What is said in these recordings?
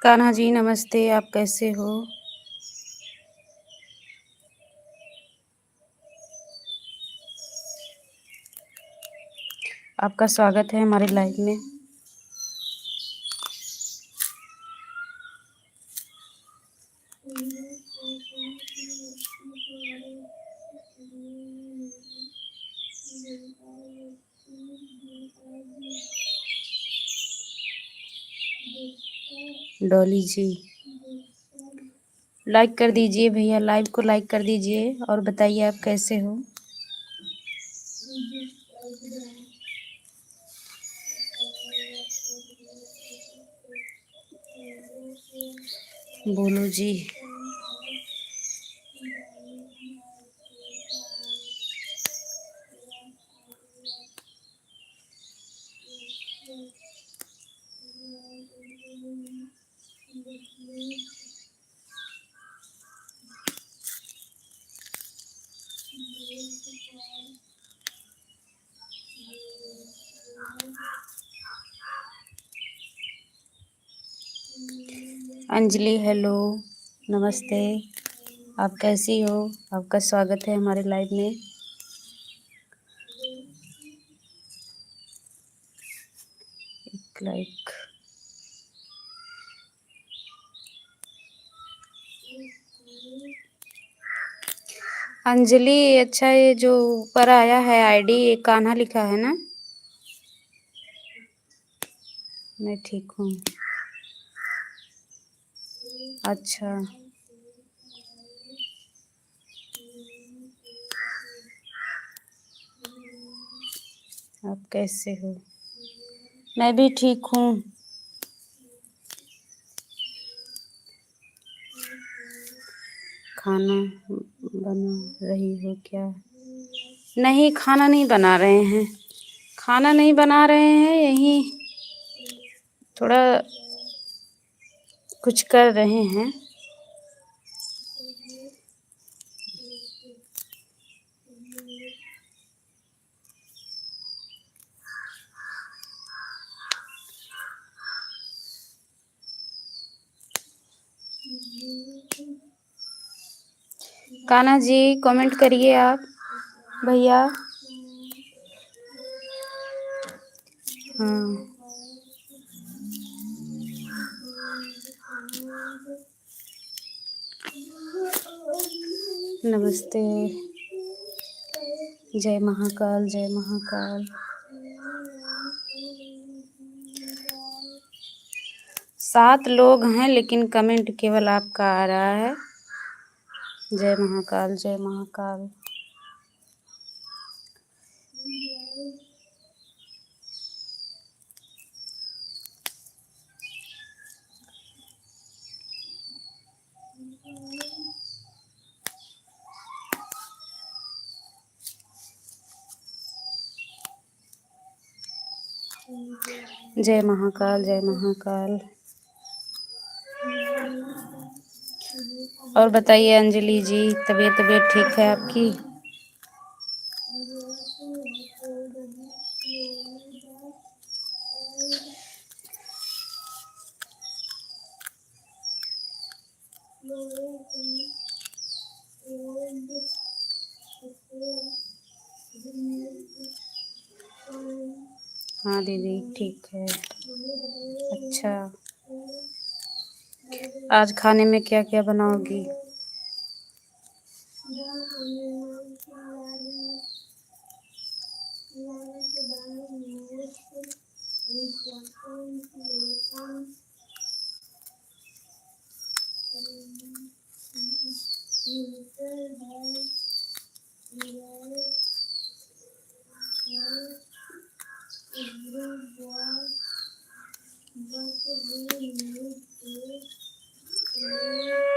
कान्हा जी नमस्ते, आप कैसे हो? आपका स्वागत है हमारे लाइव में। डॉली जी लाइक कर दीजिए भैया, लाइव को लाइक कर दीजिए और बताइए आप कैसे हो। बोलो जी। अंजलि हेलो नमस्ते, आप कैसी हो? आपका स्वागत है हमारे लाइव में। एक लाइक। अंजलि अच्छा, ये जो ऊपर आया है आईडी, ये कान्हा लिखा है ना? मैं ठीक हूँ। अच्छा, आप कैसे हो? मैं भी ठीक हूँ। खाना बना रही हो क्या? नहीं, खाना नहीं बना रहे हैं। खाना नहीं बना रहे हैं, यही थोड़ा कुछ कर रहे हैं। कान्हा जी कमेंट करिए आप भैया। हाँ, नमस्ते। जय महाकाल, जय महाकाल। 7 लोग हैं लेकिन कमेंट केवल आपका आ रहा है। जय महाकाल, जय महाकाल। जय महाकाल, जय महाकाल। और बताइए अंजलि जी, तबीयत ठीक है आपकी? हाँ दीदी ठीक है। अच्छा, आज खाने में क्या क्या बनाओगी?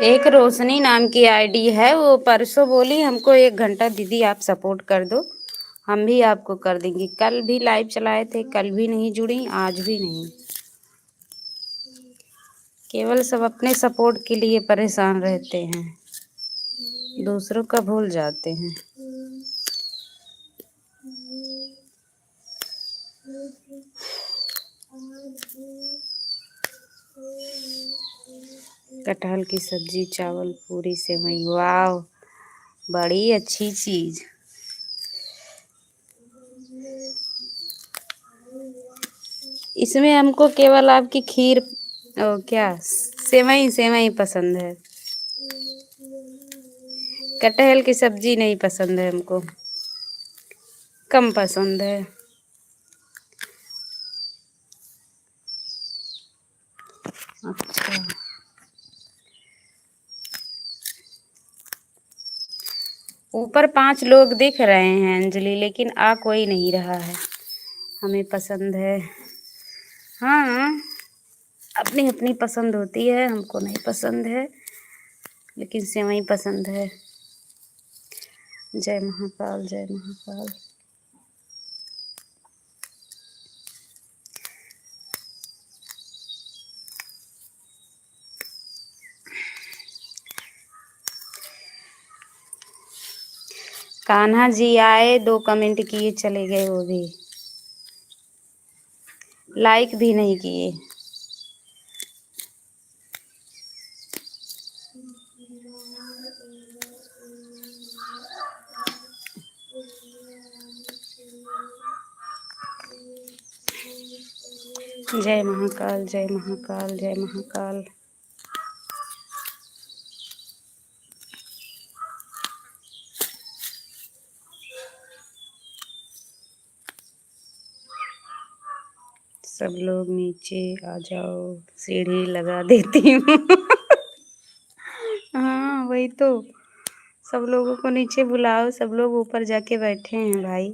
एक रोशनी नाम की आईडी है, वो परसों बोली हमको 1 घंटा दीदी आप सपोर्ट कर दो, हम भी आपको कर देंगे। कल भी लाइव चलाए थे, कल भी नहीं जुड़ी, आज भी नहीं। केवल सब अपने सपोर्ट के लिए परेशान रहते हैं, दूसरों का भूल जाते हैं। कटहल की सब्जी, चावल, पूरी, सेवई। वाह, बड़ी अच्छी चीज। इसमें हमको केवल आपकी खीर क्या सेवई सेवई पसंद है, कटहल की सब्जी नहीं पसंद है हमको, कम पसंद है। अच्छा, ऊपर 5 लोग दिख रहे हैं अंजलि, लेकिन आ कोई नहीं रहा है। हमें पसंद है, हाँ अपनी अपनी पसंद होती है, हमको नहीं पसंद है, लेकिन सेवई पसंद है। जय महाकाल, जय महाकाल। कान्हा जी आए, 2 कमेंट किए, चले गए, वो भी लाइक भी नहीं किए। जय महाकाल, जय महाकाल, जय महाकाल। सब लोग नीचे आ जाओ, सीढ़ी लगा देती हूँ। हाँ वही तो, सब लोगों को नीचे बुलाओ, सब लोग ऊपर जाके बैठे हैं भाई।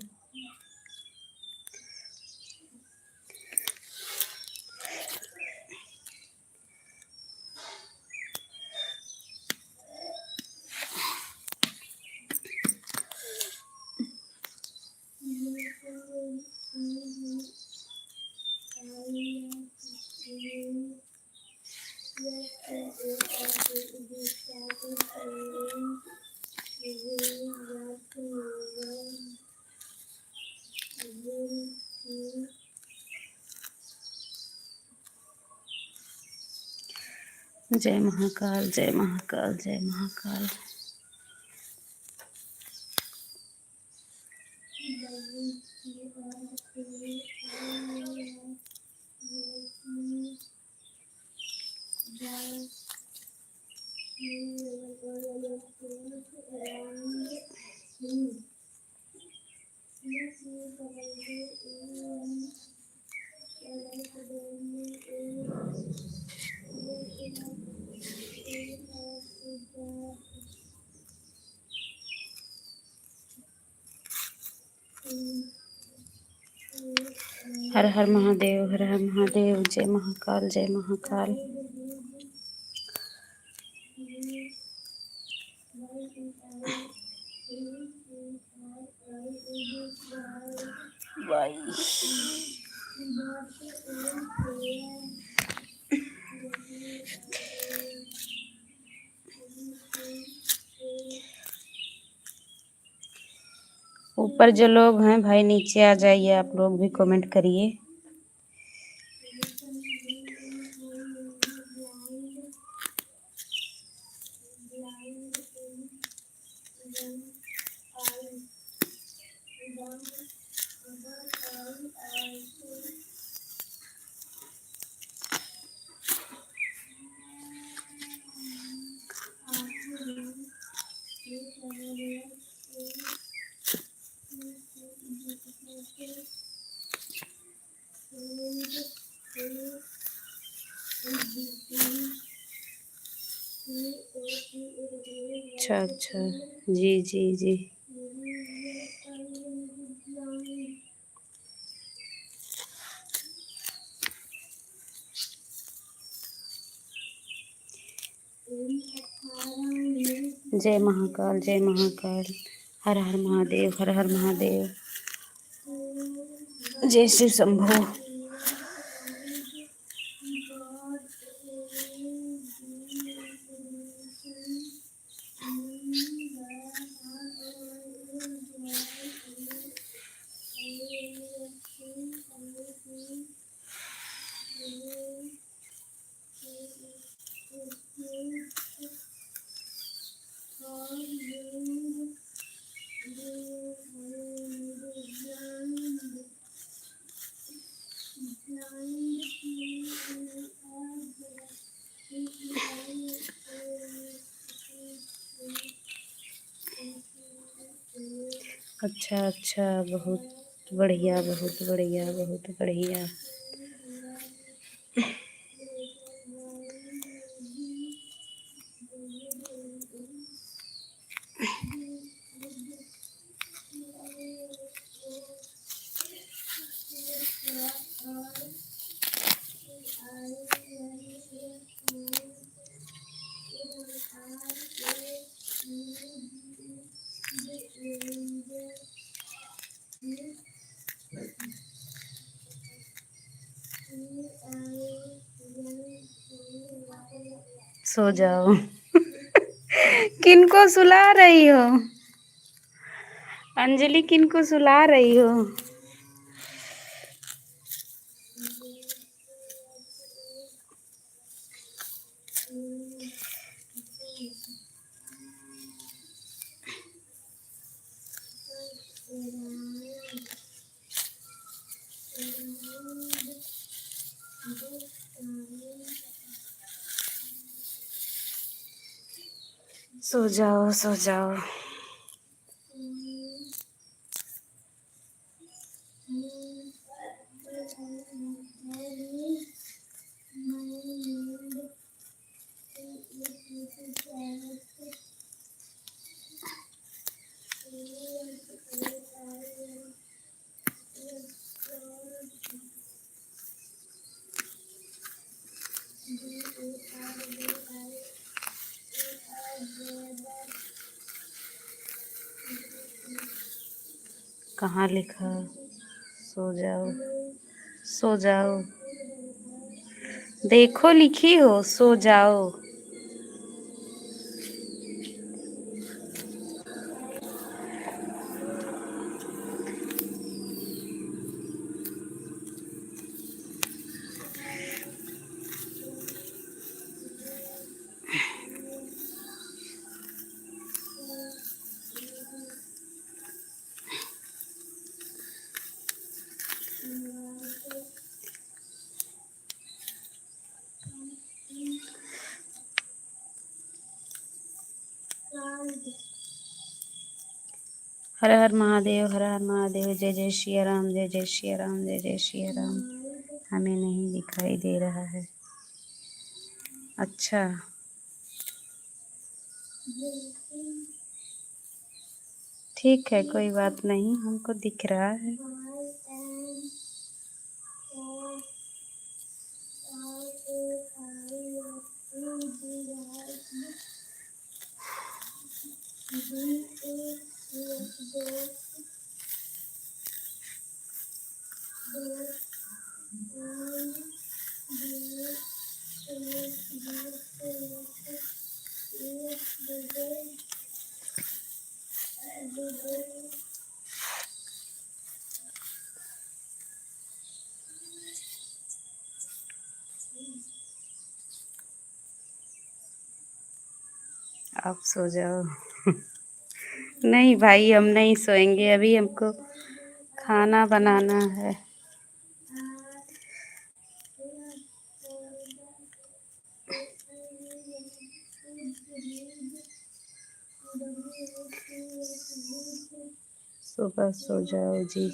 जय महाकाल, जय महाकाल, जय महाकाल। हर हर महादेव, हर हर महादेव। जय महाकाल, जय महाकाल। भाई ऊपर जो लोग हैं भाई नीचे आ जाइए, आप लोग भी कमेंट करिए। अच्छा अच्छा, जी जी जी। जय महाकाल, जय महाकाल। हर हर महादेव, हर हर महादेव। जय शिव शंभो। अच्छा अच्छा, बहुत बढ़िया, बहुत बढ़िया, बहुत बढ़िया। सो जाओ। किनको सुला रही हो अंजलि? किनको सुला रही हो? सो जाओ, सो जाओ। कहाँ लिखा? सो जाओ, सो जाओ। देखो लिखी हो, सो जाओ। हर हर महादेव, हर हर महादेव। जय जय श्री राम, जय जय श्री राम, जय जय श्री राम। हमें नहीं दिखाई दे रहा है। अच्छा, ठीक है, कोई बात नहीं, हमको दिख रहा है। आप सो जाओ। नहीं भाई, हम नहीं सोएंगे, अभी हमको खाना बनाना है। सुबह सो जाओ जी।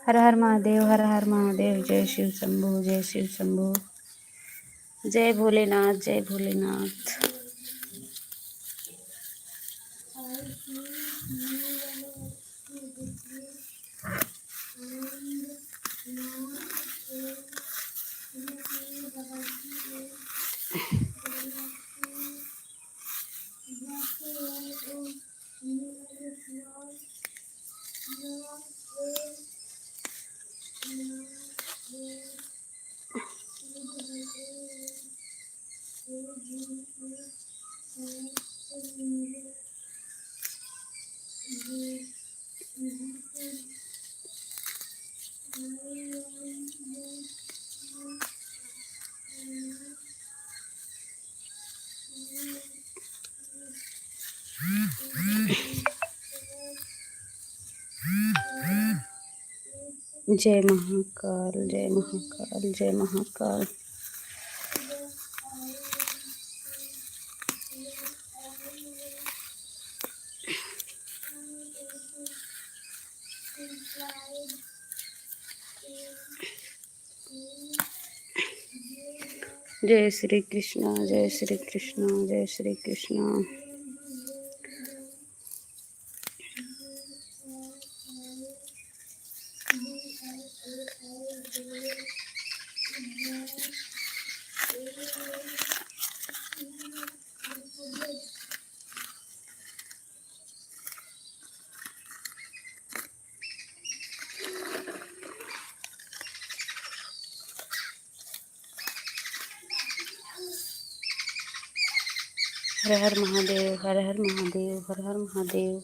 हर हर महादेव, हर हर महादेव, जय शिव शंभू, जय शिव शंभू, जय भोलेनाथ, जय भोलेनाथ। जय महाकाल, जय महाकाल, जय महाकाल। जय श्री कृष्णा, जय श्री कृष्णा, जय श्री कृष्णा। हर हर महादेव, हर हर महादेव, हर हर महादेव।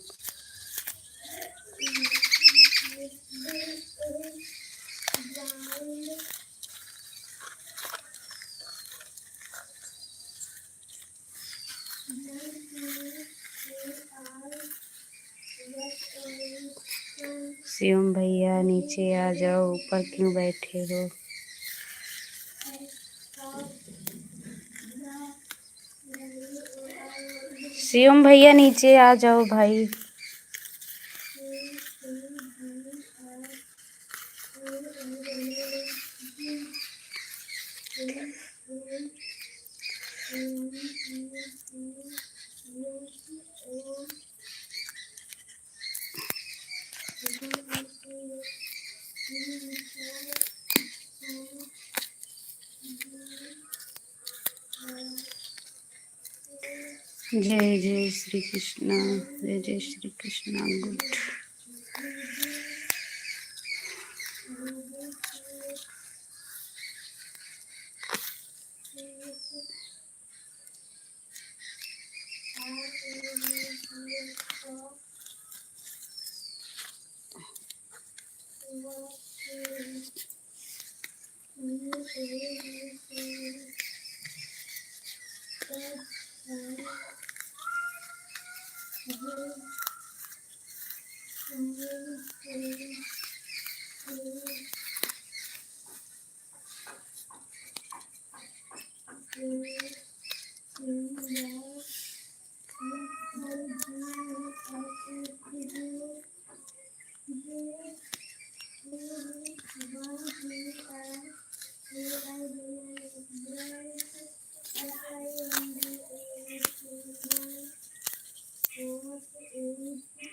शिवम भैया नीचे आ जाओ, ऊपर क्यों बैठे हो? शिवम भैया नीचे आ जाओ भाई। जय जय श्री कृष्णा, जय जय श्री कृष्णा। गुड।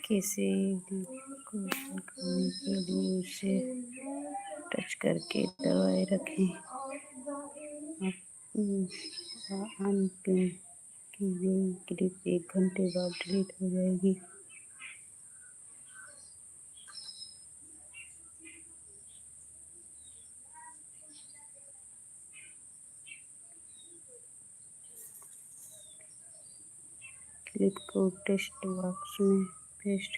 किसी को करने के लिए उसे टच करके दबाए रखें। देर बाद डिलीट हो जाएगी। क्लिप को टेक्स्ट बॉक्स में पेस्ट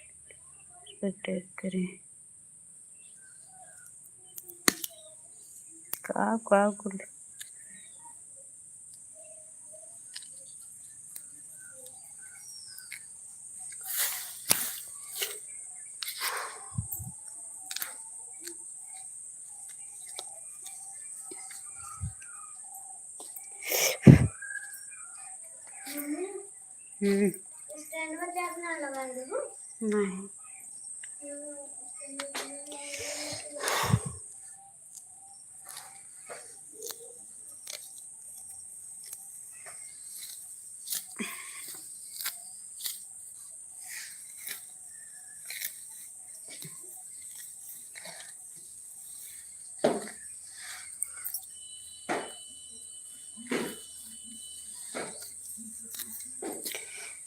पर टैप करें। का कुल नहीं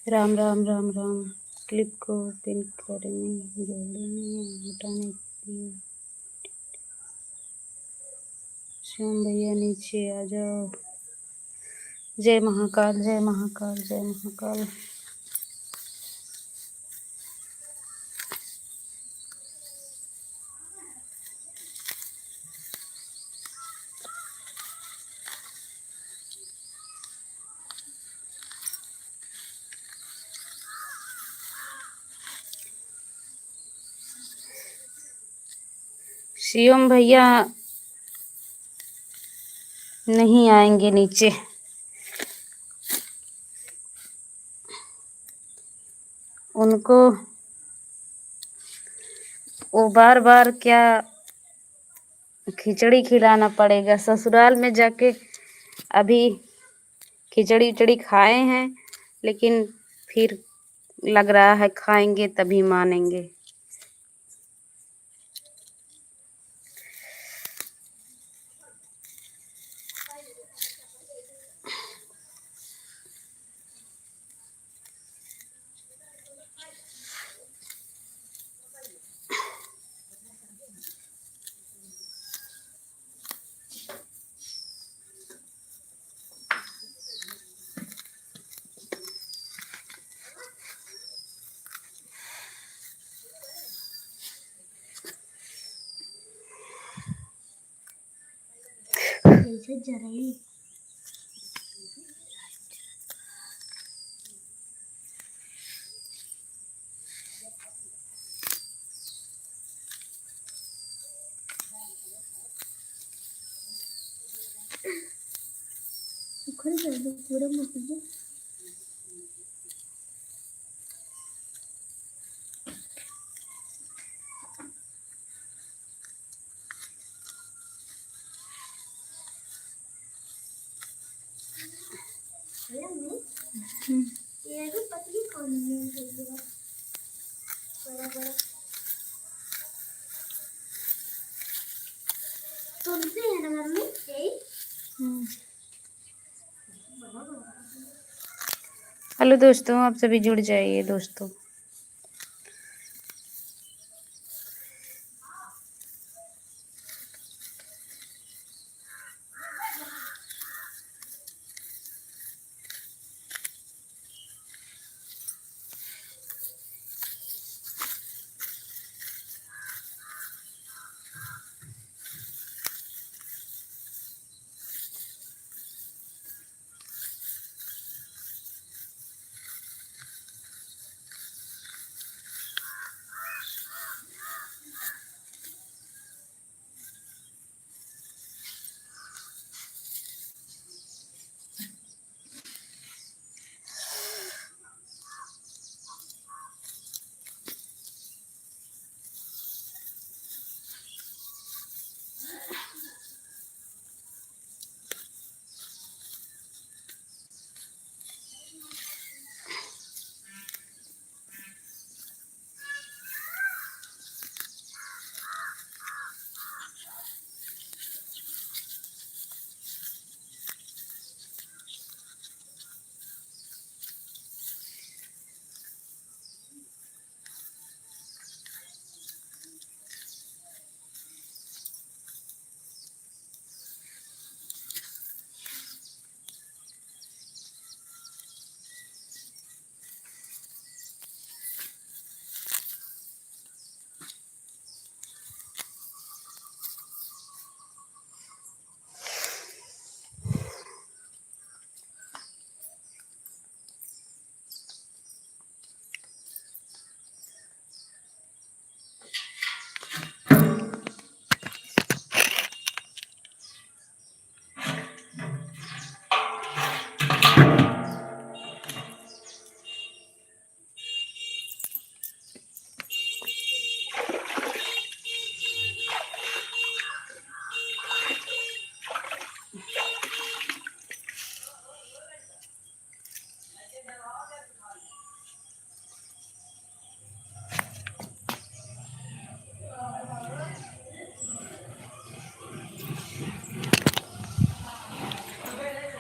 राम राम राम राम। क्लिप को पिन करने, जोड़ने या हटाने के लिए श्याम भैया नीचे आ जाओ। जय महाकाल, जय महाकाल, जय महाकाल। शिवम भैया नहीं आएंगे नीचे, उनको वो बार बार क्या खिचड़ी खिलाना पड़ेगा। ससुराल में जाके अभी खिचड़ी उचड़ी खाए हैं, लेकिन फिर लग रहा है खाएंगे तभी मानेंगे। हेलो दोस्तों, आप सभी जुड़ जाइए दोस्तों।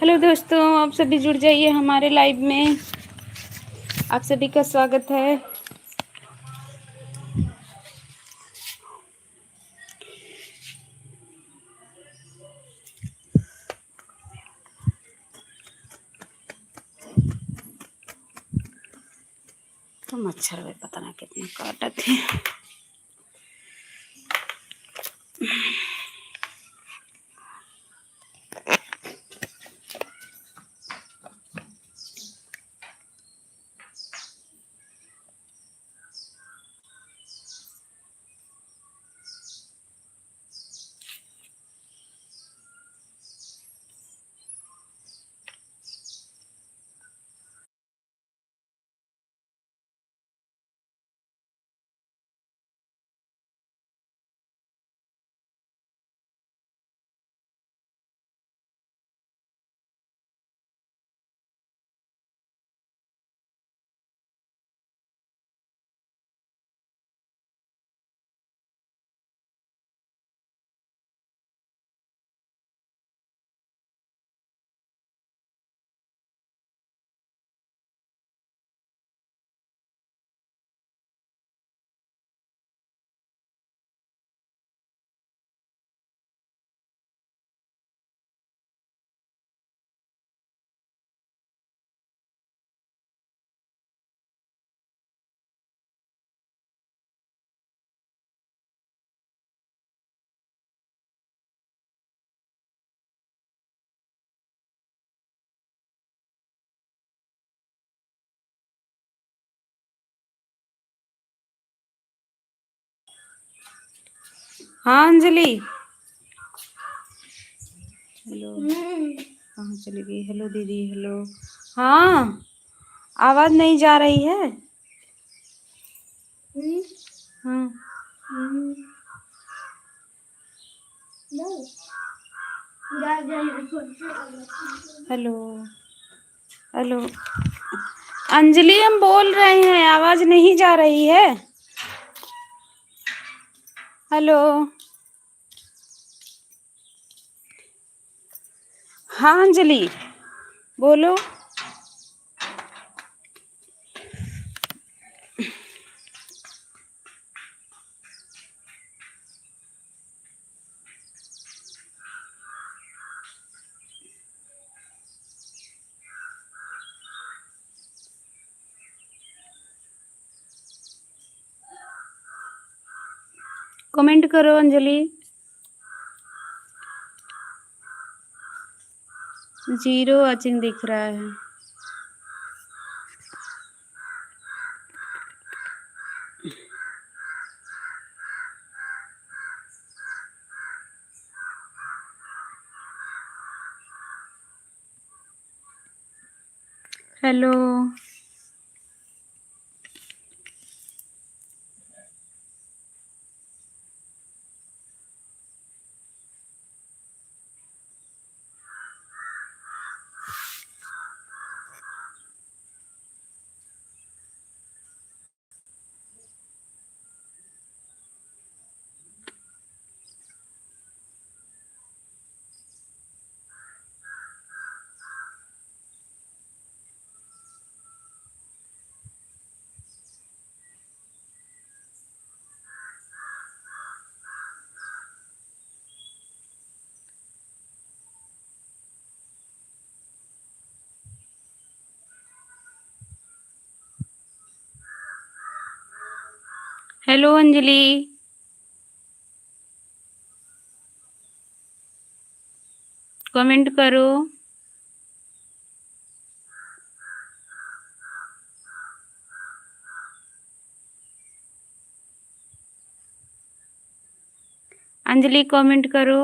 हेलो दोस्तों, आप सभी जुड़ जाइए हमारे लाइव में। आप सभी का स्वागत है। तो मच्छर में पता ना कितने काटत है। हाँ अंजलि, हेलो। कहाँ चली गई? हेलो दीदी, हेलो। हाँ, आवाज नहीं जा रही है। हाँ। हेलो हेलो अंजलि, हम बोल रहे हैं, आवाज नहीं जा रही है। हेलो। हाँ अंजलि, बोलो। कमेंट करो अंजलि। 0 वॉचिंग दिख रहा है। हेलो। हेलो अंजलि। कमेंट करो। अंजलि कमेंट करो।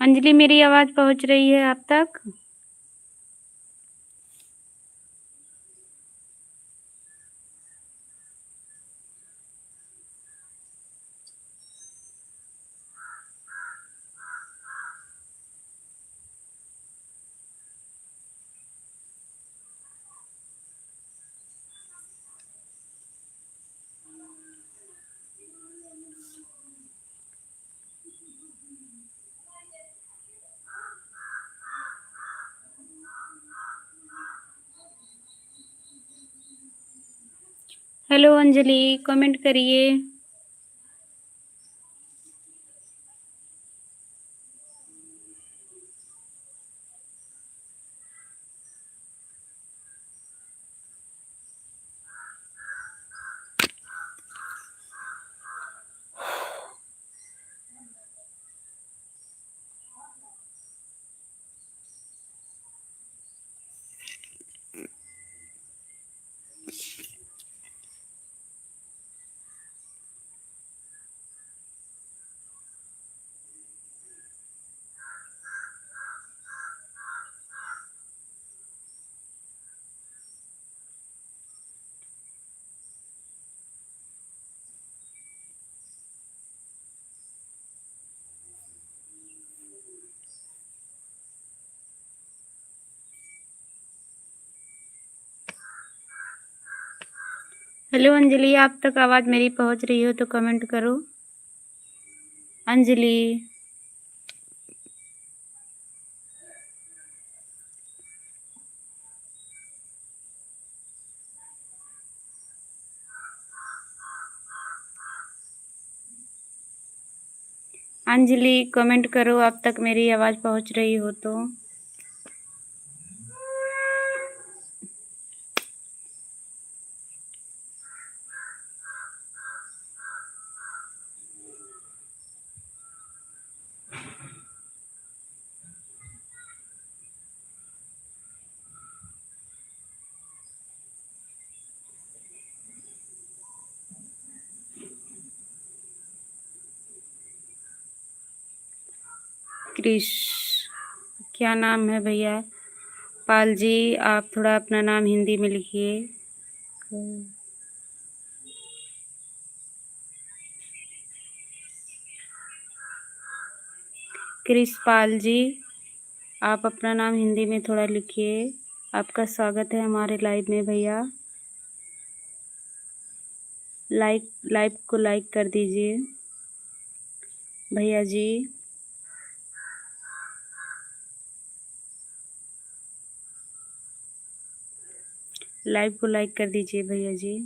अंजलि, मेरी आवाज पहुंच रही है आप तक? हेलो अंजलि, कमेंट करिए। हेलो अंजलि, आप तक आवाज़ मेरी पहुंच रही हो तो कमेंट करो। अंजलि, अंजलि कमेंट करो, आप तक मेरी आवाज़ पहुंच रही हो तो। क्रिश, क्या नाम है भैया? पाल जी, आप थोड़ा अपना नाम हिंदी में लिखिए। क्रिश पाल जी, आप अपना नाम हिंदी में थोड़ा लिखिए। आपका स्वागत है हमारे लाइव में भैया। लाइव को लाइक कर दीजिए भैया जी। लाइव को लाइक कर दीजिए भैया जी।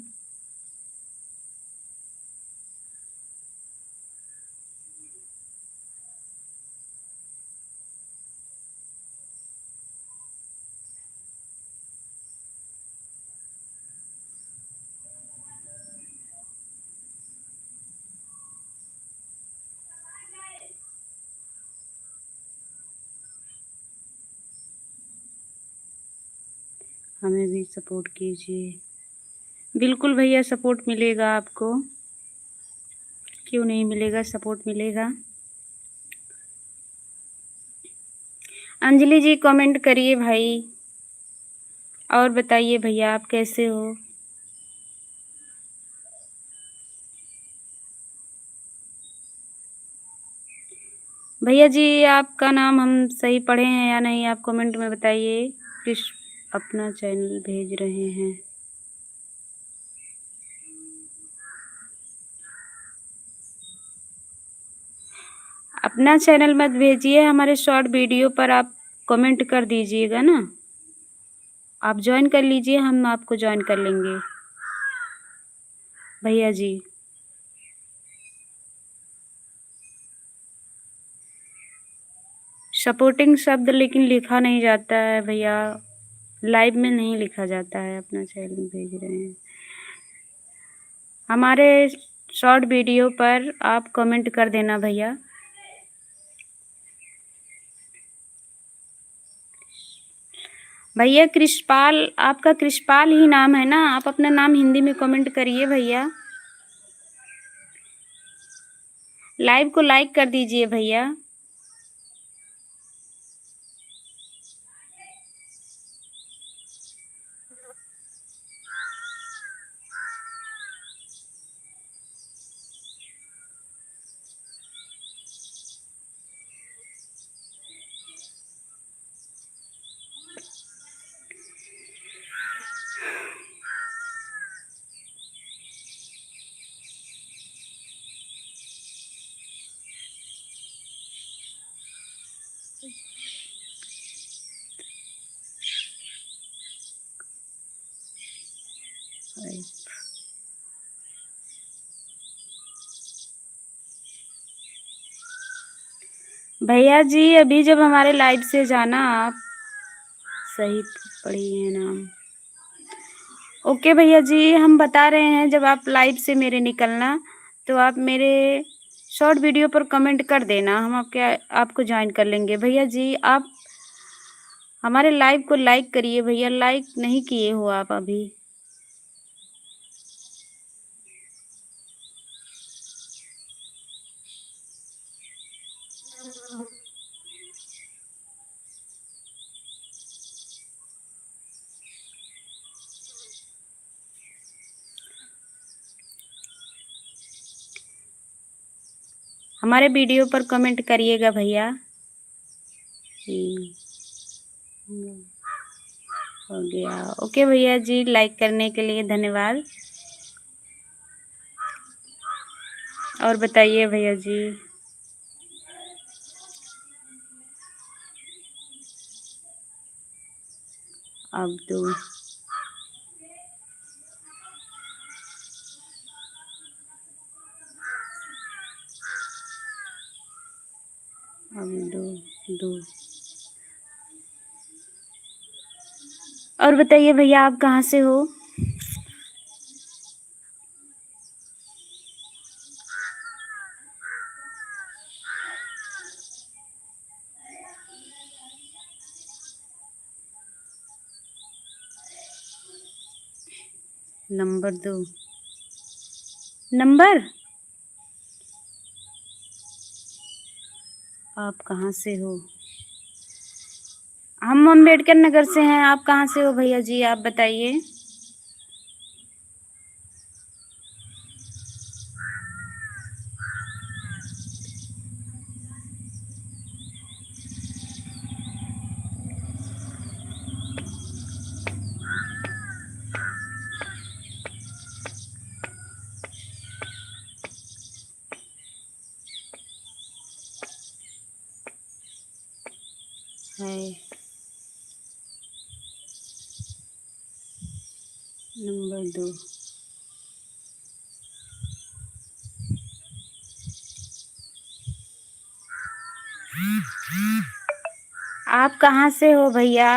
हमें भी सपोर्ट कीजिए। बिल्कुल भैया, सपोर्ट मिलेगा आपको, क्यों नहीं मिलेगा, सपोर्ट मिलेगा। अंजलि जी कमेंट करिए भाई, और बताइए भैया आप कैसे हो? भैया जी, आपका नाम हम सही पढ़े हैं या नहीं, आप कमेंट में बताइए। कृष अपना चैनल भेज रहे हैं। अपना चैनल मत भेजिए, हमारे शॉर्ट वीडियो पर आप कमेंट कर दीजिएगा ना। आप ज्वाइन कर लीजिए, हम आपको ज्वाइन कर लेंगे भैया जी। सपोर्टिंग शब्द लेकिन लिखा नहीं जाता है भैया, लाइव में नहीं लिखा जाता है। अपना चैनल भेज रहे हैं। हमारे शॉर्ट वीडियो पर आप कमेंट कर देना भैया। भैया कृषपाल, आपका कृषपाल ही नाम है ना? आप अपना नाम हिंदी में कमेंट करिए भैया। लाइव को लाइक कर दीजिए भैया। भैया जी अभी जब हमारे लाइव से जाना आप। सही पढ़ी है नाम। ओके भैया जी हम बता रहे हैं जब आप लाइव से मेरे निकलना तो आप मेरे शॉर्ट वीडियो पर कमेंट कर देना हम आपको ज्वाइन कर लेंगे। भैया जी आप हमारे लाइव को लाइक करिए भैया, लाइक नहीं किए हो आप अभी। हमारे वीडियो पर कमेंट करिएगा भैया। हो गया। ओके भैया जी लाइक करने के लिए धन्यवाद। और बताइए भैया जी। अब तो अब दो दो और बताइए भैया आप कहाँ से हो? Number 2 number. आप कहाँ से हो? हम अम्बेडकर नगर से हैं। आप कहाँ से हो भैया जी आप बताइए। है नंबर 2। आप कहाँ से हो भैया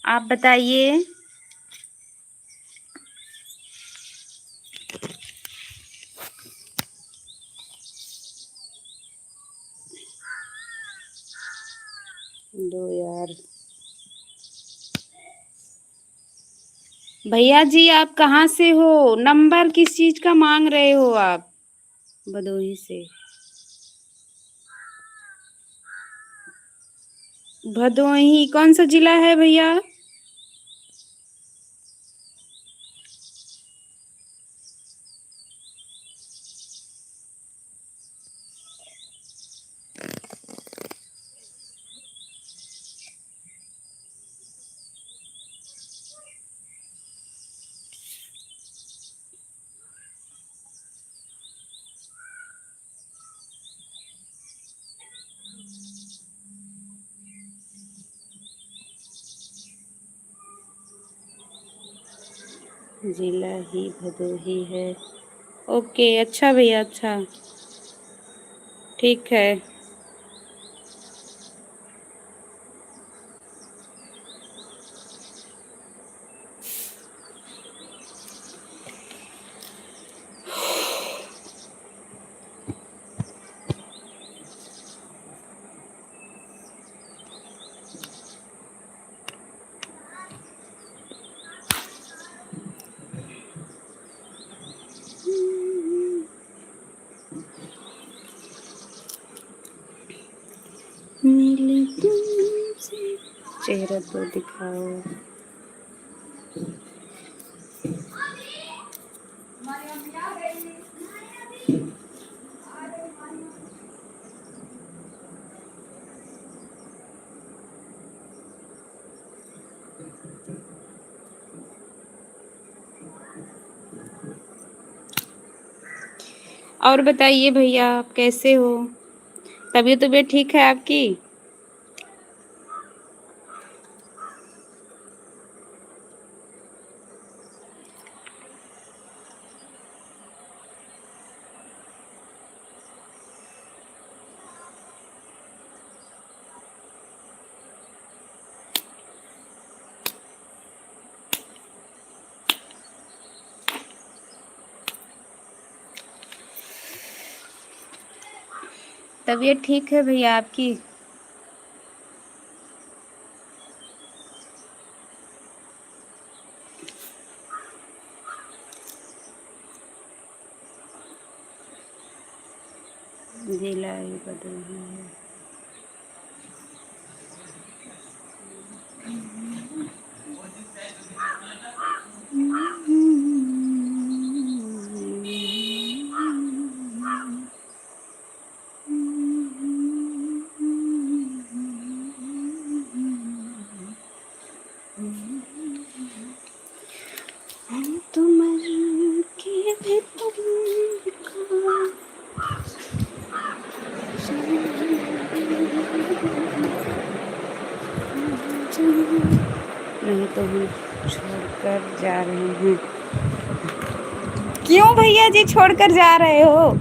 आप बताइए। 2 यार। भैया जी आप कहाँ से हो? नंबर किस चीज का मांग रहे हो आप? भदोही से। भदोही कौन सा जिला है भैया? जिला ही भदोही है। ओके अच्छा भैया अच्छा। ठीक है। मिले तुमसे चेहरा तो दिखाओ। और बताइए भैया आप कैसे हो? तबीयत ठीक है आपकी? तबीयत ठीक है भैया आपकी? जिला ही बदलना है। तो मर के भी तुमको नहीं तो हम छोड़कर जा रहे हैं। क्यों भैया जी छोड़कर जा रहे हो?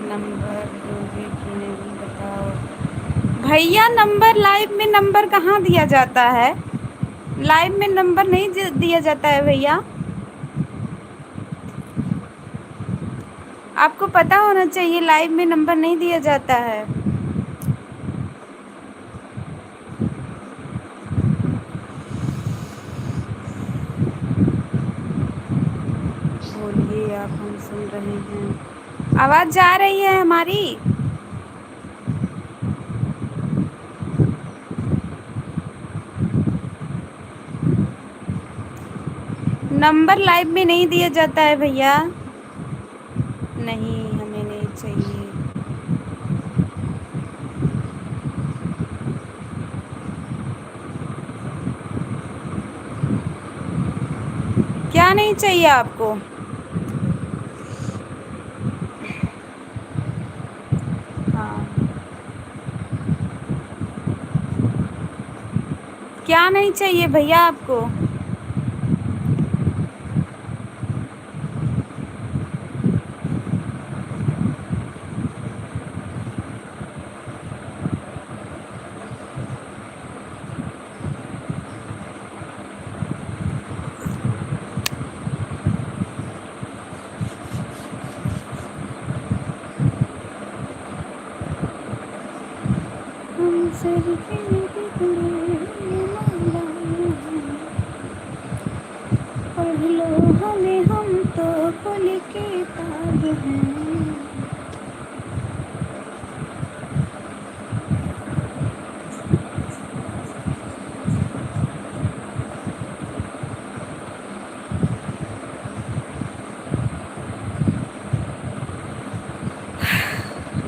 नंबर दोगे कि नहीं बताओ। भैया नंबर लाइव में नंबर कहाँ दिया जाता है? लाइव में नंबर नहीं दिया जाता है भैया। आपको पता होना चाहिए लाइव में नंबर नहीं दिया जाता है। बोलिए आप, हम सुन रहे हैं। आवाज़ जा रही है हमारी? नंबर लाइव में नहीं दिया जाता है भैया। नहीं, हमें नहीं चाहिए। क्या नहीं चाहिए आपको? हाँ, क्या नहीं चाहिए भैया आपको? पढ़ लो हमें, हम तो खुल के ताब हैं।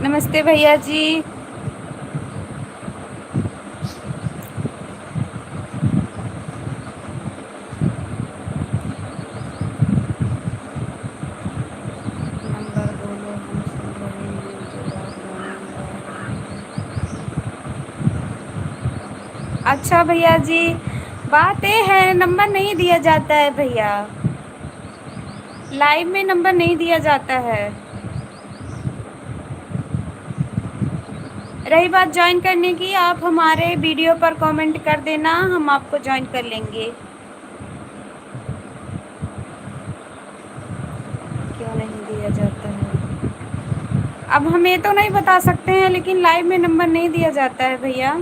नमस्ते भैया जी। नंबर बोलो, हम सुन रहे हैं जो आप गाना गा रहे हैं। अच्छा भैया जी, बात ये है नंबर नहीं दिया जाता है भैया। लाइव में नंबर नहीं दिया जाता है। रही बात ज्वाइन करने की, आप हमारे वीडियो पर कमेंट कर देना, हम आपको ज्वाइन कर लेंगे। क्यों नहीं दिया जाता है? अब हम ये तो नहीं बता सकते हैं, लेकिन लाइव में नंबर नहीं दिया जाता है भैया।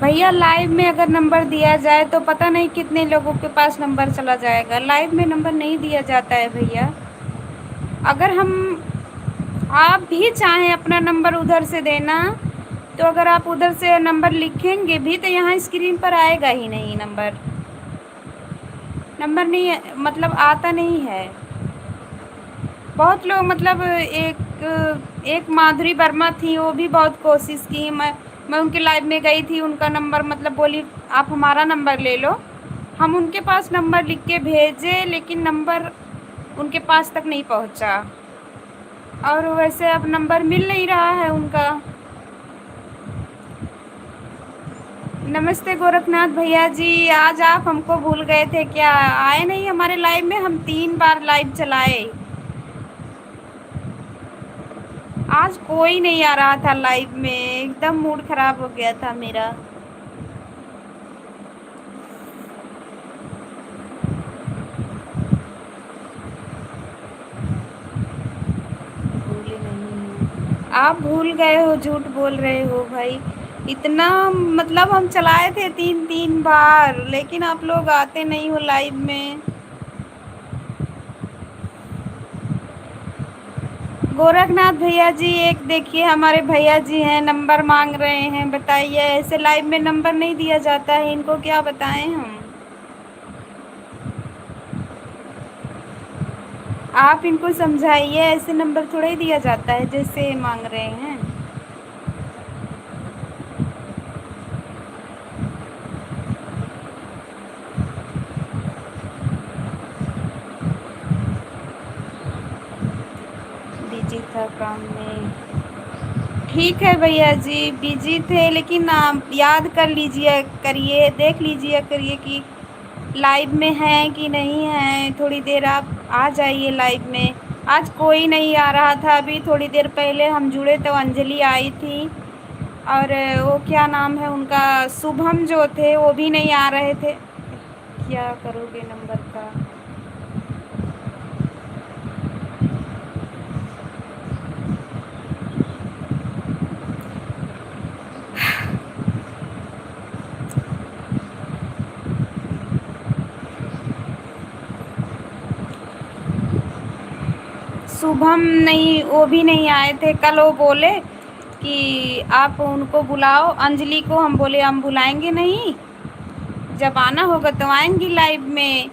भैया लाइव में अगर नंबर दिया जाए तो पता नहीं कितने लोगों के पास नंबर चला जाएगा। लाइव में नंबर नहीं दिया जाता है भैया। अगर हम आप भी चाहें अपना नंबर उधर से देना, तो अगर आप उधर से नंबर लिखेंगे भी तो यहाँ स्क्रीन पर आएगा ही नहीं नंबर। नंबर नहीं है, मतलब आता नहीं है। बहुत लोग, मतलब एक माधुरी वर्मा थी, वो भी बहुत कोशिश की। मैं उनके लाइव में गई थी, उनका नंबर मतलब बोली आप हमारा नंबर ले लो। हम उनके पास नंबर लिख के भेजे, लेकिन नंबर उनके पास तक नहीं पहुंचा। और वैसे अब नंबर मिल नहीं रहा है उनका। नमस्ते गोरखनाथ भैया जी, आज आप हमको भूल गए थे क्या? आए नहीं हमारे लाइव में, हम 3 बार लाइव चलाए। आज कोई नहीं आ रहा था लाइव में, एकदम मूड खराब हो गया था मेरा। भूले नहीं हैं। आप भूल गए हो, झूठ बोल रहे हो भाई। इतना मतलब हम चलाए थे 3 3 बार, लेकिन आप लोग आते नहीं हो लाइव में। गोरखनाथ भैया जी, एक देखिए हमारे भैया जी हैं, नंबर मांग रहे हैं। बताइए, ऐसे लाइव में नंबर नहीं दिया जाता है, इनको क्या बताएं हम। आप इनको समझाइए, ऐसे नंबर थोड़ा ही दिया जाता है जैसे मांग रहे हैं। बिजी था काम में। ठीक है भैया जी, बिजी थे, लेकिन आप याद कर लीजिए, करिए, देख लीजिए करिए कि लाइव में हैं कि नहीं हैं। थोड़ी देर आप आ जाइए लाइव में। आज कोई नहीं आ रहा था। अभी थोड़ी देर पहले हम जुड़े तो अंजलि आई थी, और वो क्या नाम है उनका, शुभम जो थे, वो भी नहीं आ रहे थे। क्या करोगे नंबर का? शुभम नहीं, वो भी नहीं आए थे कल। वो बोले कि आप उनको बुलाओ, अंजलि को। हम बोले हम बुलाएंगे नहीं, जब आना होगा तो आएंगी लाइव में।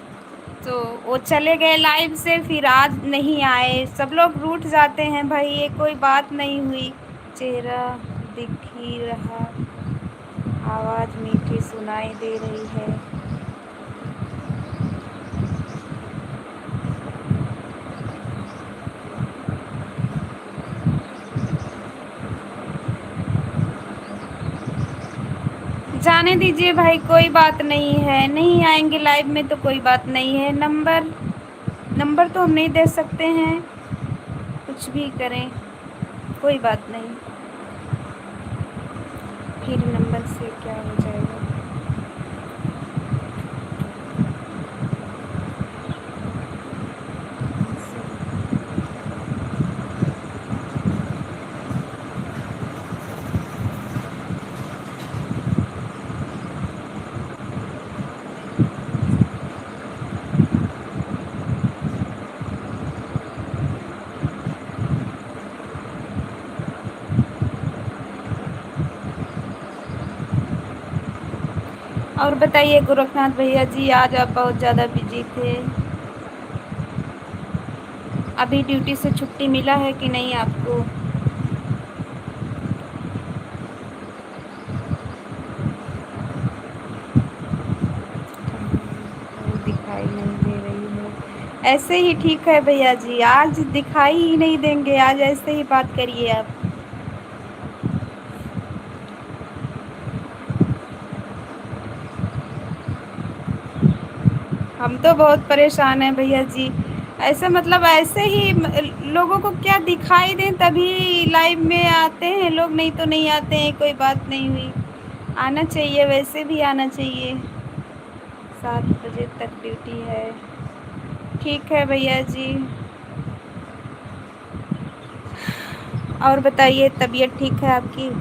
तो वो चले गए लाइव से, फिर आज नहीं आए। सब लोग रूठ जाते हैं भाई, ये कोई बात नहीं हुई। चेहरा दिख ही रहा, आवाज़ मीठी सुनाई दे रही है। जाने दीजिए भाई, कोई बात नहीं है। नहीं आएंगे लाइव में तो कोई बात नहीं है। नंबर नंबर तो हम नहीं दे सकते हैं, कुछ भी करें, कोई बात नहीं। फिर नंबर से क्या हो जाएगा? और बताइए गोरखनाथ भैया जी, आज आप बहुत ज़्यादा बिजी थे। अभी ड्यूटी से छुट्टी मिला है कि नहीं आपको? वो दिखाई नहीं दे रही है। ऐसे ही ठीक है भैया जी, आज दिखाई ही नहीं देंगे, आज ऐसे ही बात करिए आप। हम तो बहुत परेशान हैं भैया जी। ऐसे मतलब ऐसे ही लोगों को क्या दिखाई दें तभी लाइव में आते हैं लोग, नहीं तो नहीं आते हैं। कोई बात नहीं हुई, आना चाहिए, वैसे भी आना चाहिए। 7 बजे तक ड्यूटी है। ठीक है भैया जी। और बताइए, तबीयत ठीक है आपकी?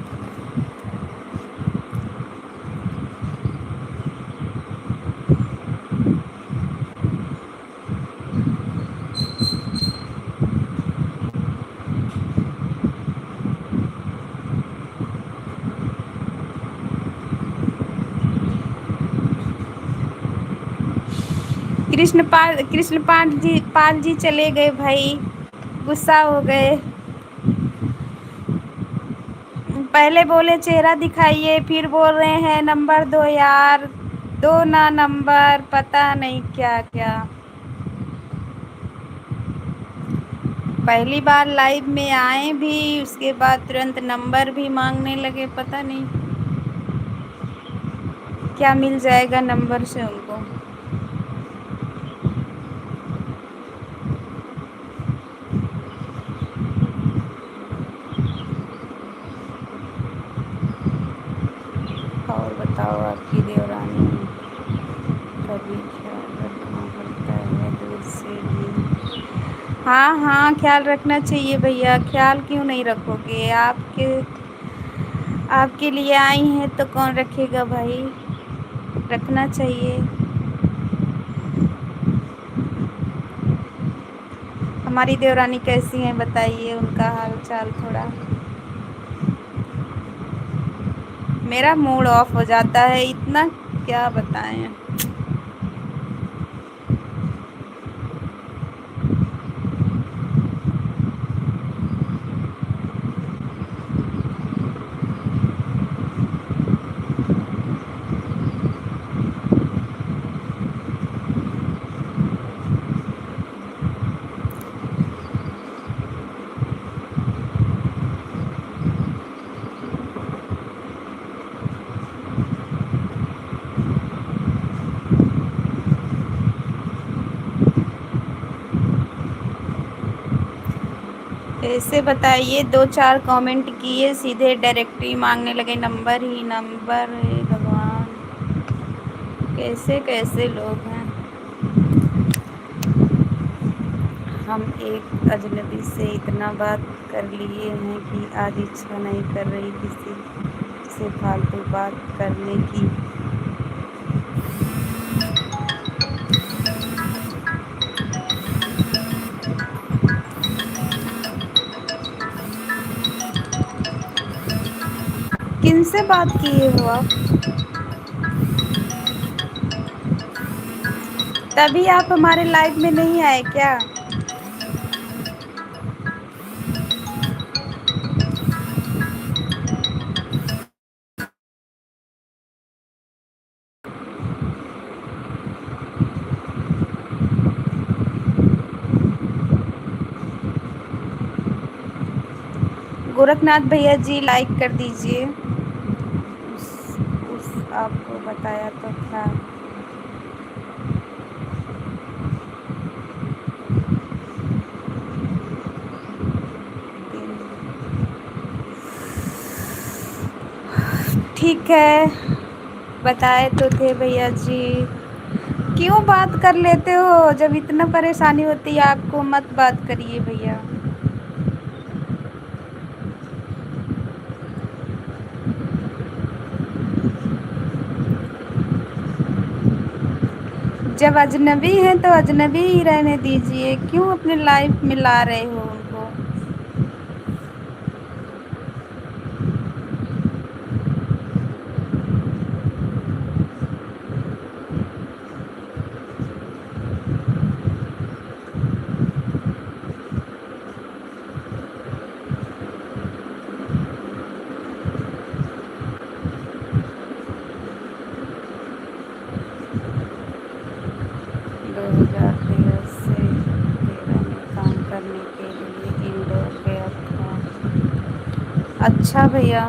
कृष्णपाल जी चले गए भाई, गुस्सा हो गए। पहले बोले चेहरा दिखाइए, फिर बोल रहे हैं नंबर दो यार, दो ना नंबर, पता नहीं क्या क्या। पहली बार लाइव में आए भी, उसके बाद तुरंत नंबर भी मांगने लगे, पता नहीं क्या मिल जाएगा नंबर से उनको। और बताओ, आपकी देवरानी कभी ख्याल रखना पड़ता है दूर से भी। हाँ हाँ, ख्याल रखना चाहिए भैया, ख्याल क्यों नहीं रखोगे? आपके लिए आई हैं तो कौन रखेगा भाई, रखना चाहिए। हमारी देवरानी कैसी हैं बताइए, उनका हाल चाल थोड़ा। मेरा मूड ऑफ हो जाता है इतना, क्या बताएं। ऐसे बताइए, दो चार कमेंट किए, सीधे डायरेक्टरी मांगने लगे, नंबर ही नंबर। हे भगवान, कैसे कैसे लोग हैं। हम एक अजनबी से इतना बात कर लिए हैं कि आज इच्छा नहीं कर रही किसी से फालतू बात करने की। किनसे बात किए हो आप? तभी आप हमारे लाइव में नहीं आए क्या? गोरखनाथ भैया जी लाइक कर दीजिए। उस आपको बताया तो था। ठीक है, बताए तो थे भैया जी। क्यों बात कर लेते हो, जब इतना परेशानी होती है आपको मत बात करिए भैया। जब अजनबी हैं तो अजनबी ही रहने दीजिए, क्यों अपने लाइफ में ला रहे हो उनको। दो हजार तेरह से 13 में काम करने के लिए इंदौर गया था। अच्छा भैया,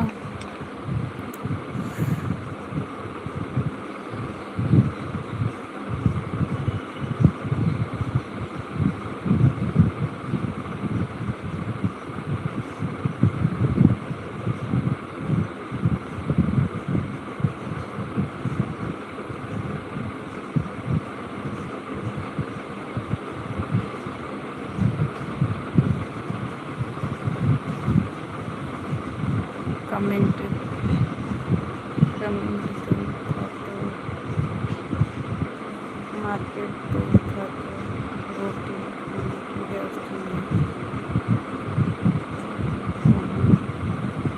कमेंट कमेंट तो था तो मार्केट तो था तो रोटी खाने की व्यवस्था नहीं। वहाँ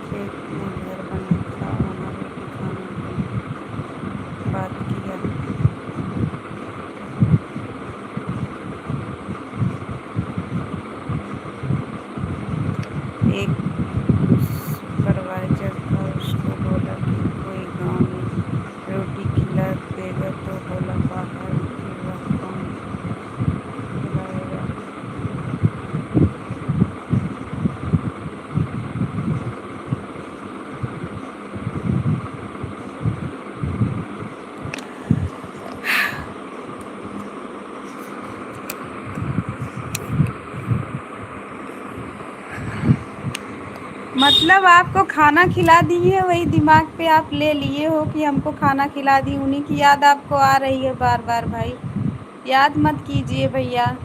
खेत में घर बना था, वहाँ रोटी खाने की बात किया। मतलब आपको खाना खिला दी है, वही दिमाग पे आप ले लिए हो कि हमको खाना खिला दी, उन्हीं की याद आपको आ रही है बार बार। भाई याद मत कीजिए भैया।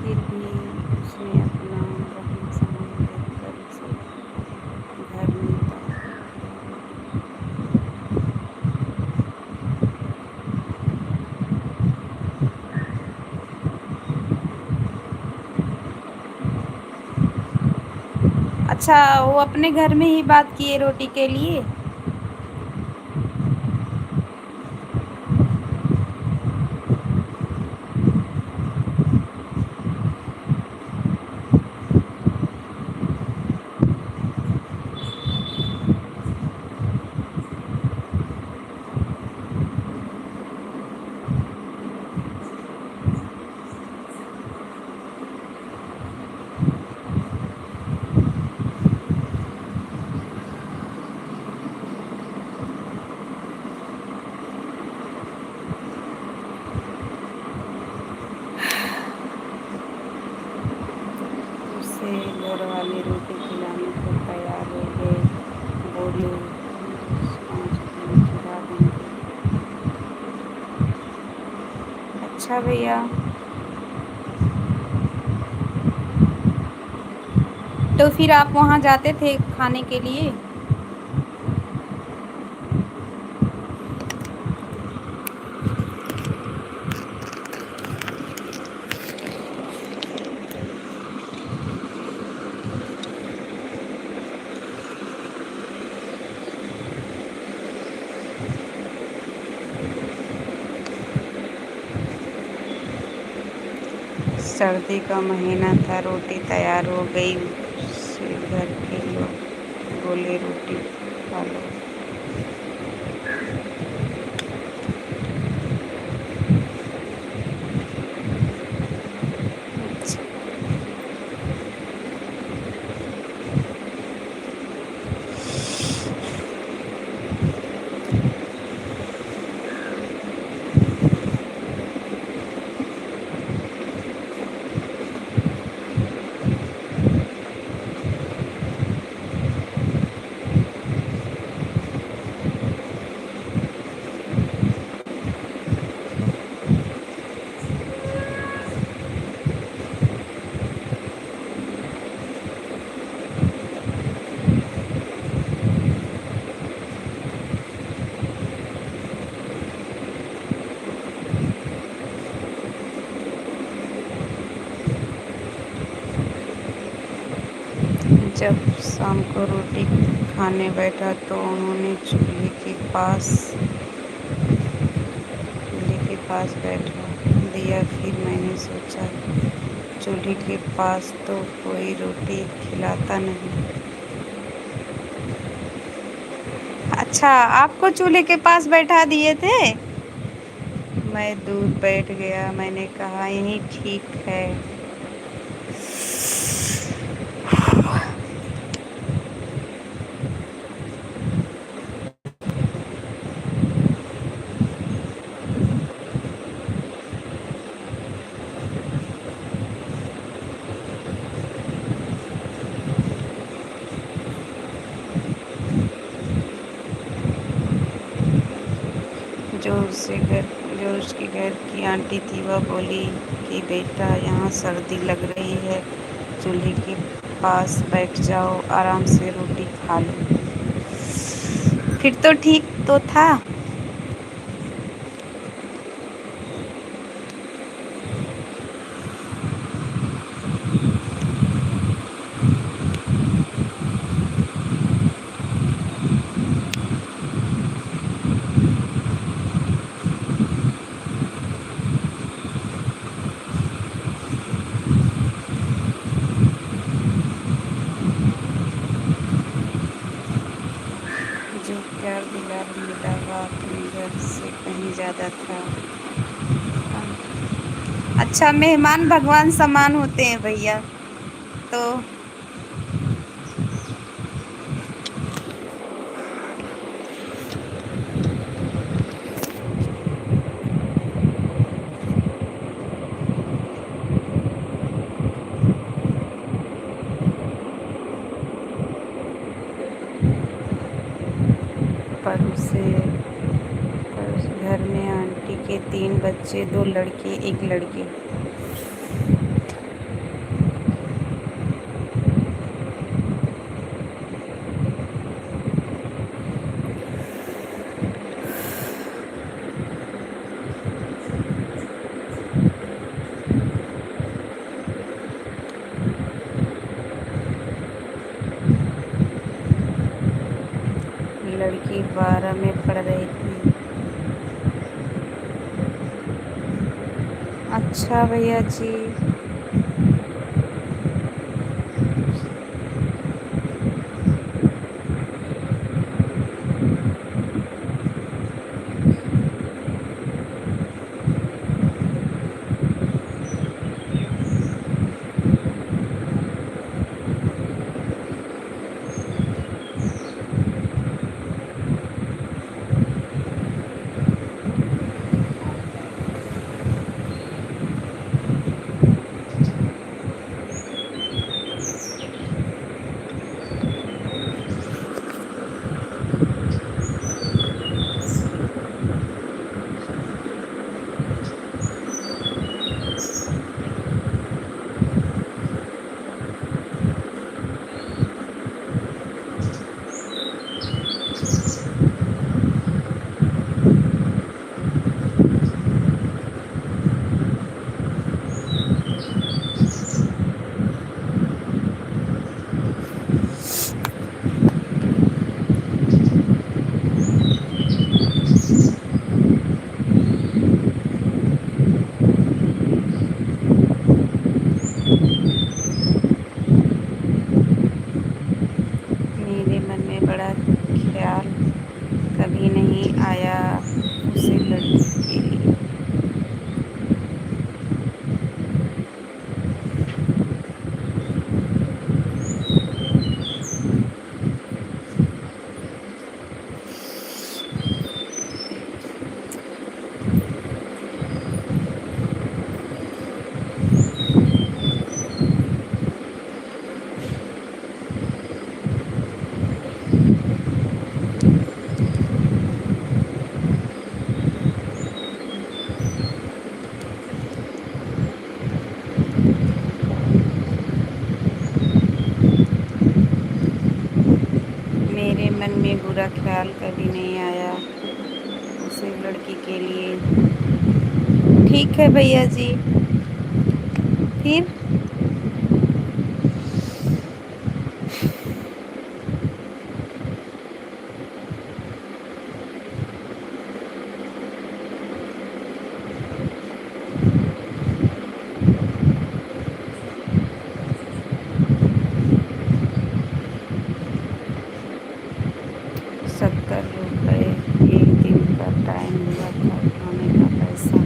फिर भी उसने अपना रहन सहन देखकर उसे घर में दाखिल किया। अच्छा, वो अपने घर में ही बात किए रोटी के लिए। उसे घर वाले रोटी खिलाने को तैयार हो गए। बोले, रोज 5 दिन खिला देंगे। अच्छा भैया। तो फिर आप वहाँ जाते थे खाने के लिए? सर्दी का महीना था, रोटी तैयार हो गई। उससे घर के लोग बोले, रोटी खा लो। अच्छा, जब शाम को रोटी खाने बैठा तो उन्होंने चूल्हे के पास बैठा दिया। फिर मैंने सोचा, चूल्हे के पास तो कोई रोटी खिलाता नहीं। अच्छा, आपको चूल्हे के पास बैठा दिए थे? मैं दूर बैठ गया। मैंने कहा, यही ठीक है। जो उसके घर की आंटी थी वह बोली कि बेटा, यहाँ सर्दी लग रही है, चूल्हे के पास बैठ जाओ, आराम से रोटी खा लो। फिर तो ठीक तो था। जो प्यार दुलार मिला वह अपने घर से कहीं ज़्यादा था। अच्छा, मेहमान भगवान समान होते हैं भैया। तो पर उसे पर उस घर में आंटी के 3 बच्चे, 2 लड़के, 1 लड़की। लड़की 12 में पढ़ रही थी। अच्छा भैया जी। मेरे मन में बड़ा ख्याल कभी नहीं आया उसे लड़की के लिए। मेरे मन में बुरा ख्याल कभी नहीं आया उसे लड़की के लिए। ठीक है भैया जी। फिर ₹70 एक दिन का टाइम हुआ था खाने का पैसा।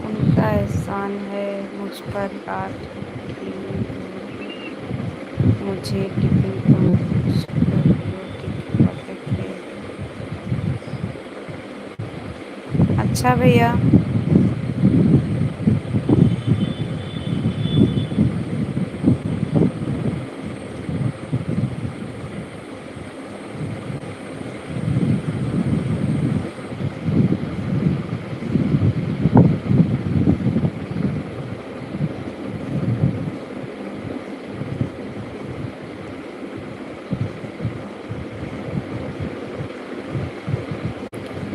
उनका एहसान है मुझ पर 8 किलो मुझे टिफिन पहुँच कर रोटी खिलाते थे। अच्छा भैया।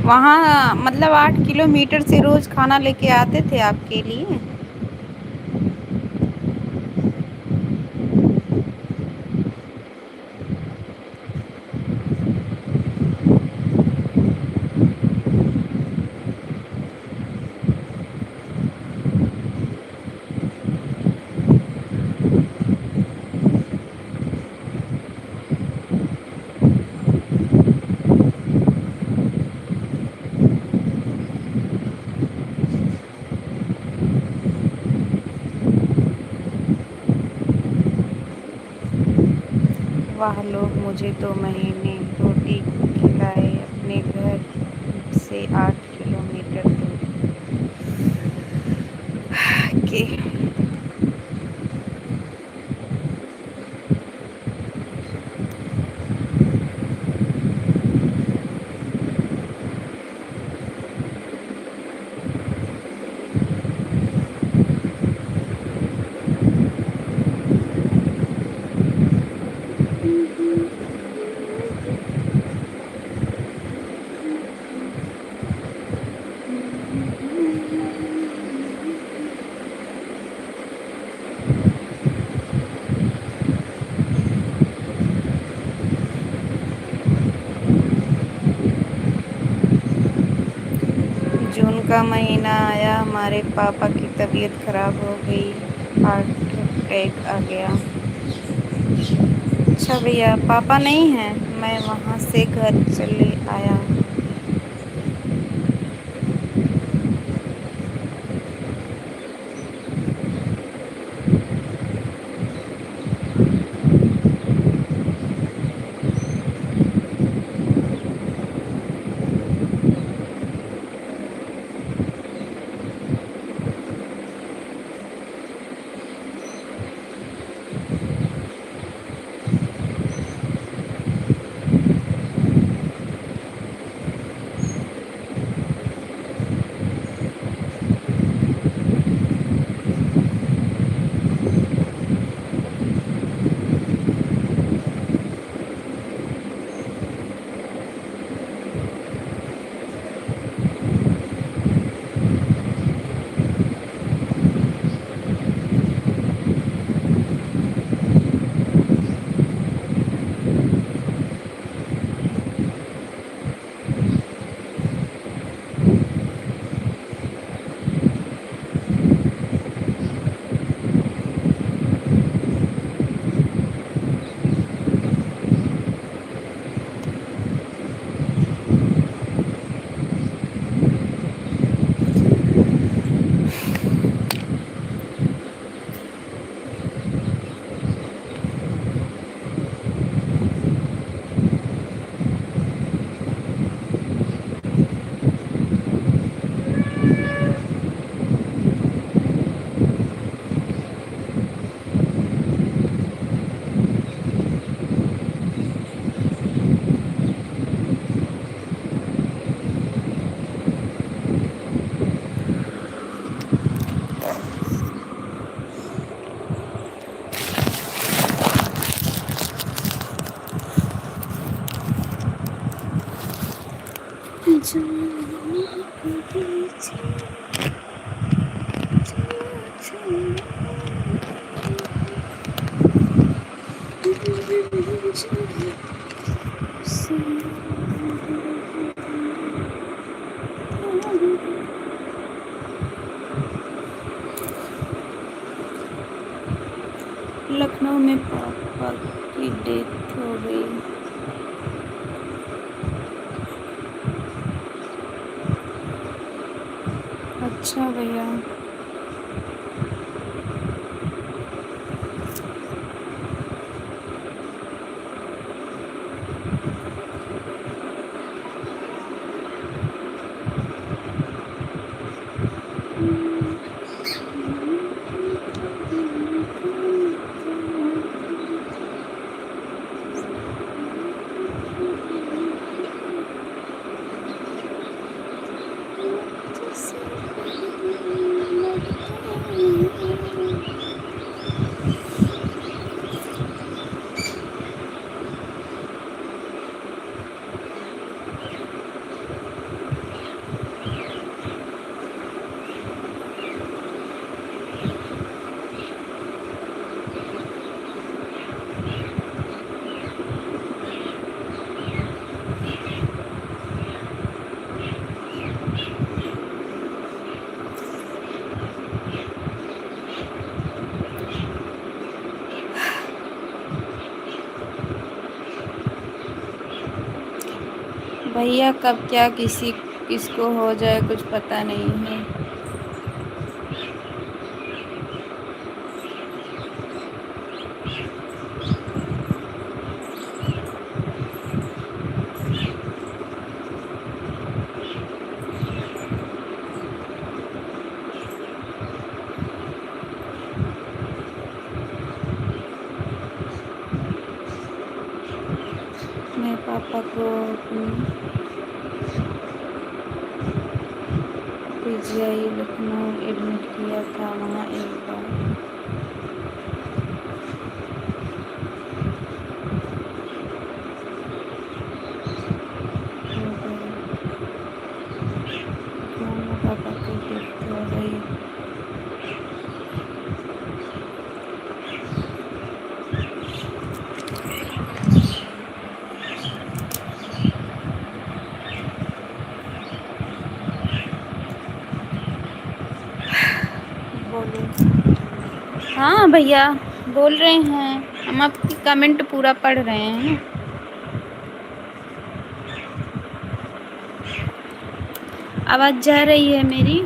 वहाँ मतलब 8 किलोमीटर से रोज खाना लेके आते थे आपके लिए? वाह लोग मुझे तो महीने रोटी खिलाए अपने घर से 8 किलोमीटर दूर के। जून का महीना आया, हमारे पापा की तबीयत खराब हो गई, हार्ट अटैक आ गया। अच्छा भैया, पापा नहीं हैं, मैं वहाँ से घर चले आया। लखनऊ में पापा की डेथ हो गई। अच्छा भैया। भैया कब क्या किसको हो जाए कुछ पता नहीं है। मैं पापा को अपनी पीजीआई लखनऊ एडमिट किया था, वहाँ एक बार हो गया। मम्मा पापा की डेथ हो गई। बोलो। हाँ भैया बोल रहे हैं, हम आपकी कमेंट पूरा पढ़ रहे हैं ना। आवाज़ जा रही है मेरी?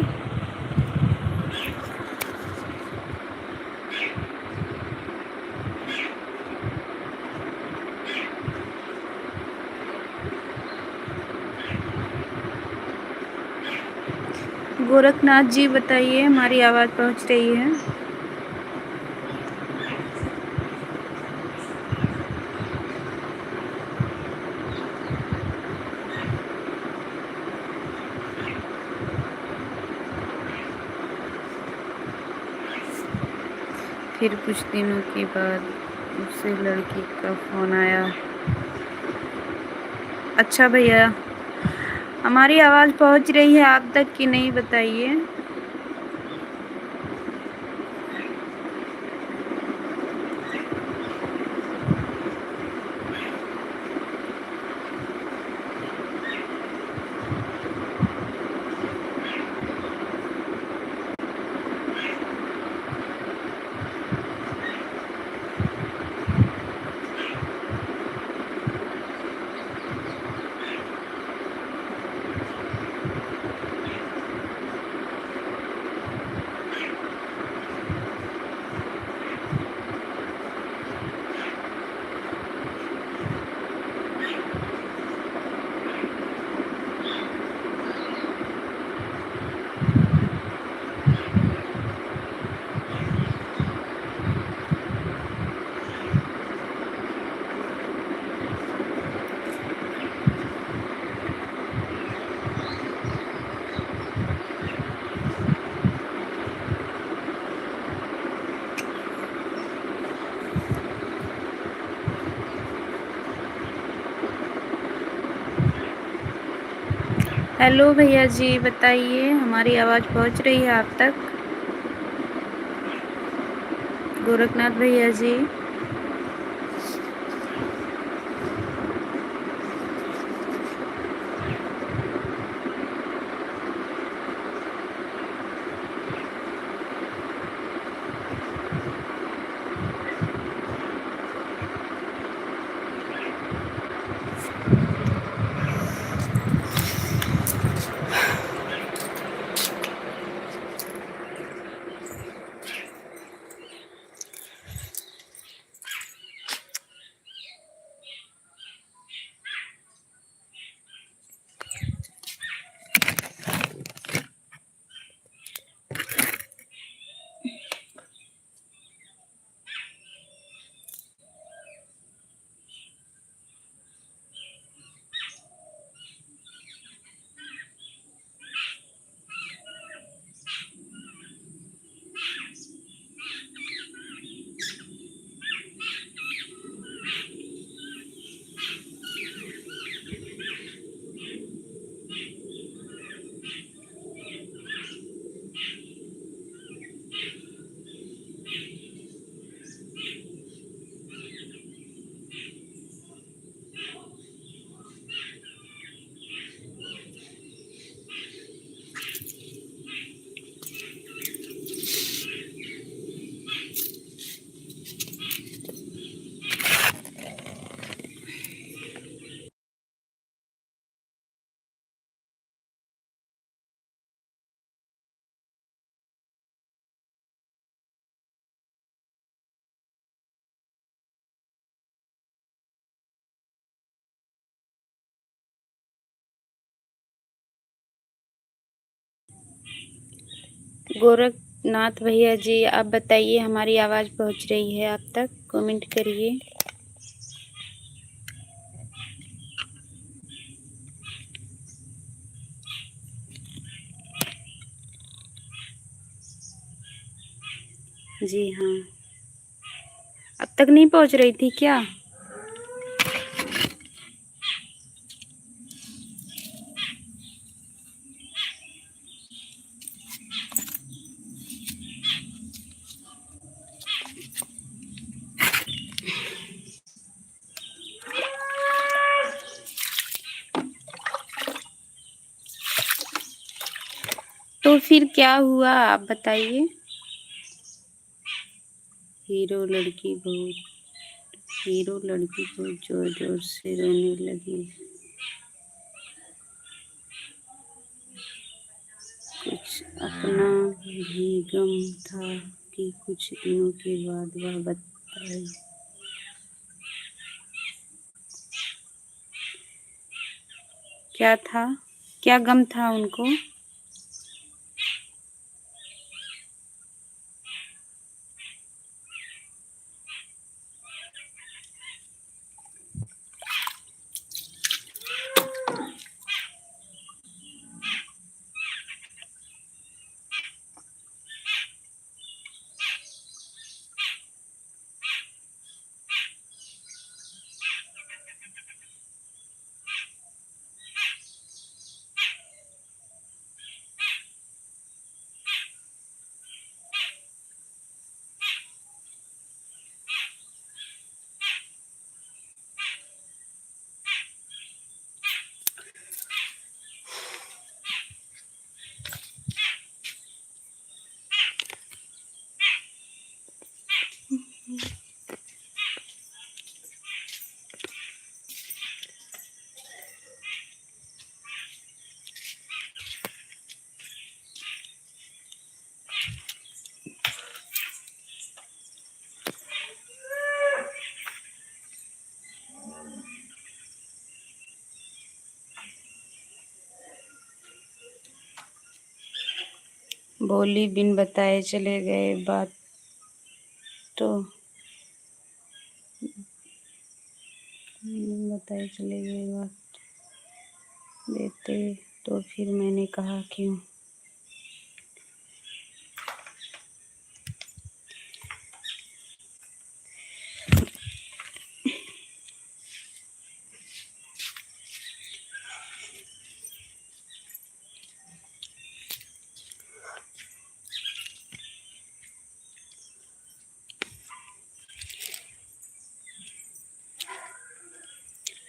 गोरखनाथ जी बताइए, हमारी आवाज़ पहुंच रही है? फिर कुछ दिनों के बाद उससे लड़की का फ़ोन आया। अच्छा भैया, हमारी आवाज़ पहुंच रही है आप तक कि नहीं बताइए। हेलो भैया जी बताइए, हमारी आवाज़ पहुंच रही है आप तक? गोरखनाथ भैया जी। गोरखनाथ भैया जी, आप बताइए हमारी आवाज़ पहुँच रही है आप तक? कमेंट करिए। जी हाँ। अब तक नहीं पहुँच रही थी क्या? तो फिर क्या हुआ आप बताइए? हीरो लड़की बहुत जोर जोर से रोने लगी। कुछ अपना भी गम था कि कुछ दिनों के बाद वह बताई। क्या था? क्या गम था उनको? बोली बिन बताए चले गए, बात तो बिन बताए चले गए, बात देते तो फिर मैंने कहा क्यों।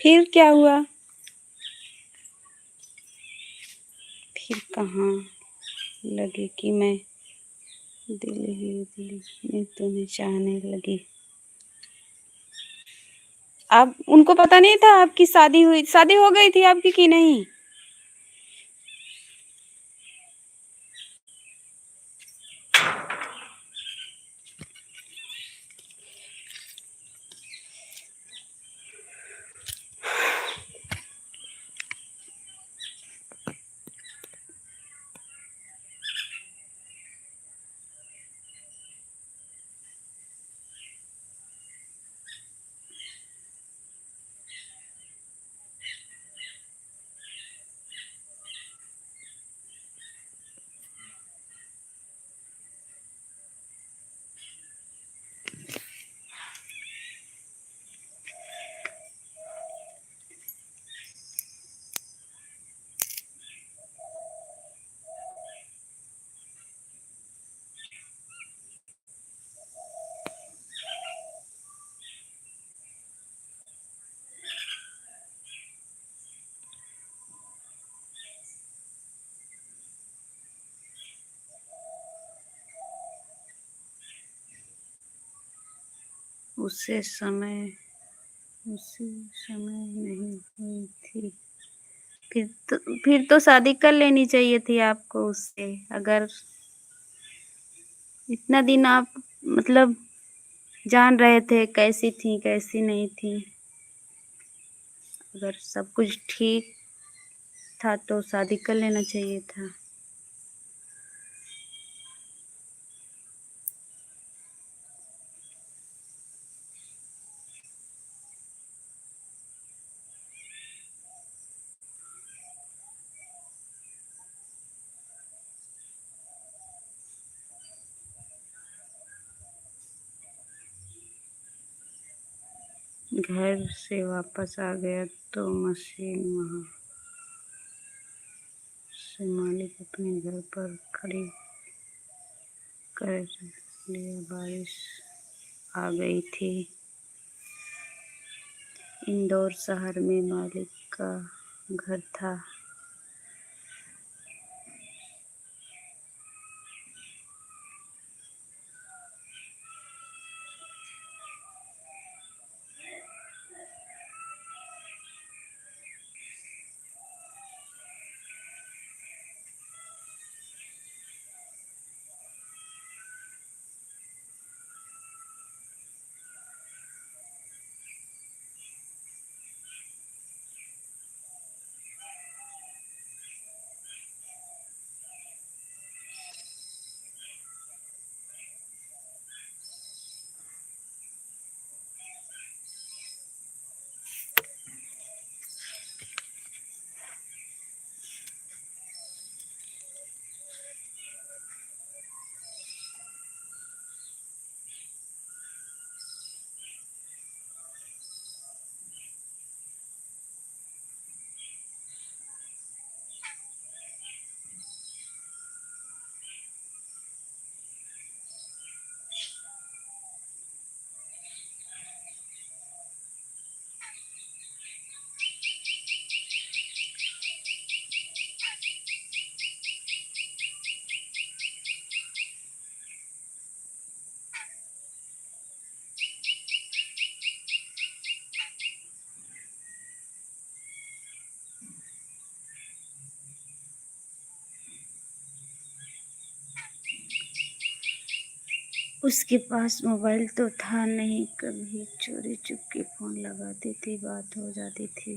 फिर क्या हुआ? फिर कहाँ लगे कि मैं दिल में तुम्हें चाहने लगी। आप उनको पता नहीं था आपकी शादी हो गई थी आपकी कि नहीं? उसे समय नहीं हुई थी। फिर तो शादी कर लेनी चाहिए थी आपको उससे। अगर इतना दिन आप मतलब जान रहे थे कैसी थी कैसी नहीं थी, अगर सब कुछ ठीक था तो शादी कर लेना चाहिए था। घर से वापस आ गया तो मशीन वहाँ से मालिक अपने घर पर खड़ी कर लिया। बारिश आ गई थी। इंदौर शहर में मालिक का घर था। उसके पास मोबाइल तो था नहीं। कभी चोरी चुपके फोन लगाती थी, बात हो जाती थी।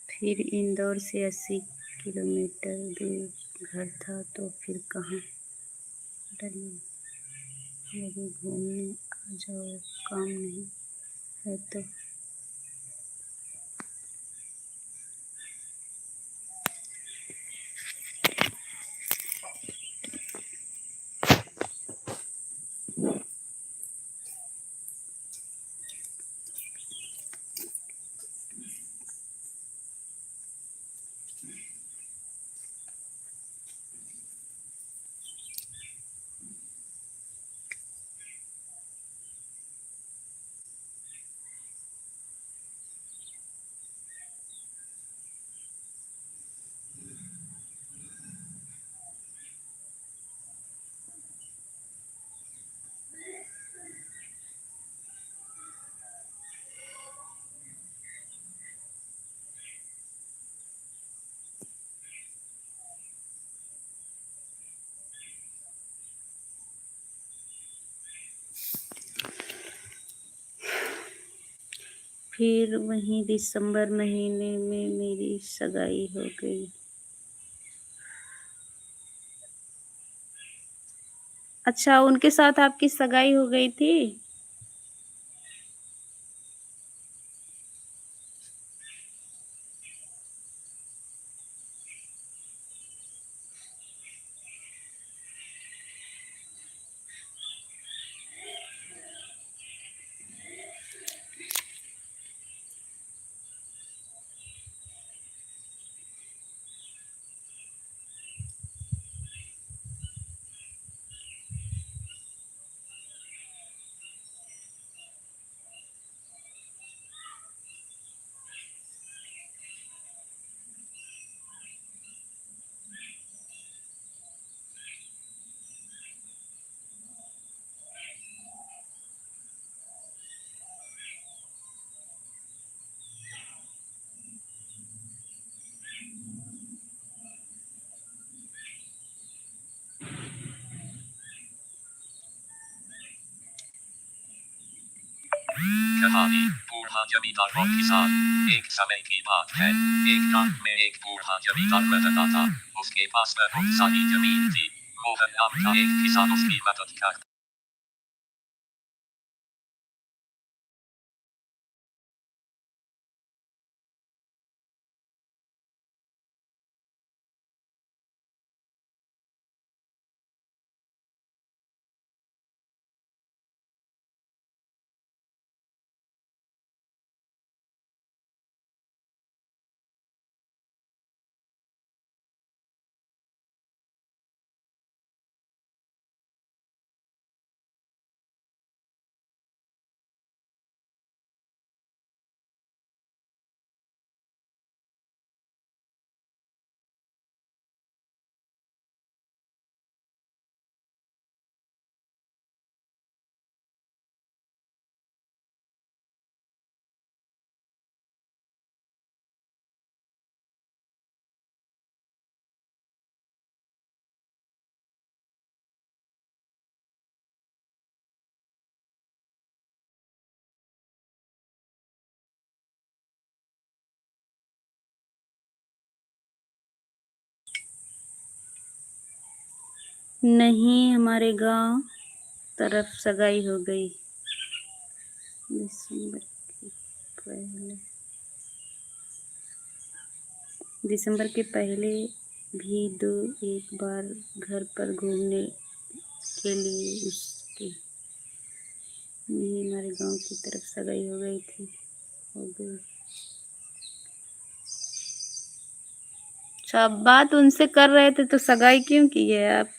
फिर इंदौर से 80 किलोमीटर दूर घर था तो फिर कहाँ यदि घूमने आ जाओ, काम नहीं है तो। फिर वहीं दिसंबर महीने में मेरी सगाई हो गई। अच्छा, उनके साथ आपकी सगाई हो गई थी? कहानी बूढ़ा जमींदार और किसान। एक समय की बात है, एक गांव में एक बूढ़ा जमींदार रहता था। उसके पास बहुत सारी जमीन थी। मोहन नाम का एक किसान उसकी मदद करता। नहीं, हमारे गांव तरफ सगाई हो गई दिसंबर के पहले भी दो एक बार घर पर घूमने के लिए उसके नहीं, हमारे गांव की तरफ सगाई हो गई। अच्छा, आप बात उनसे कर रहे थे तो सगाई क्यों की है? आप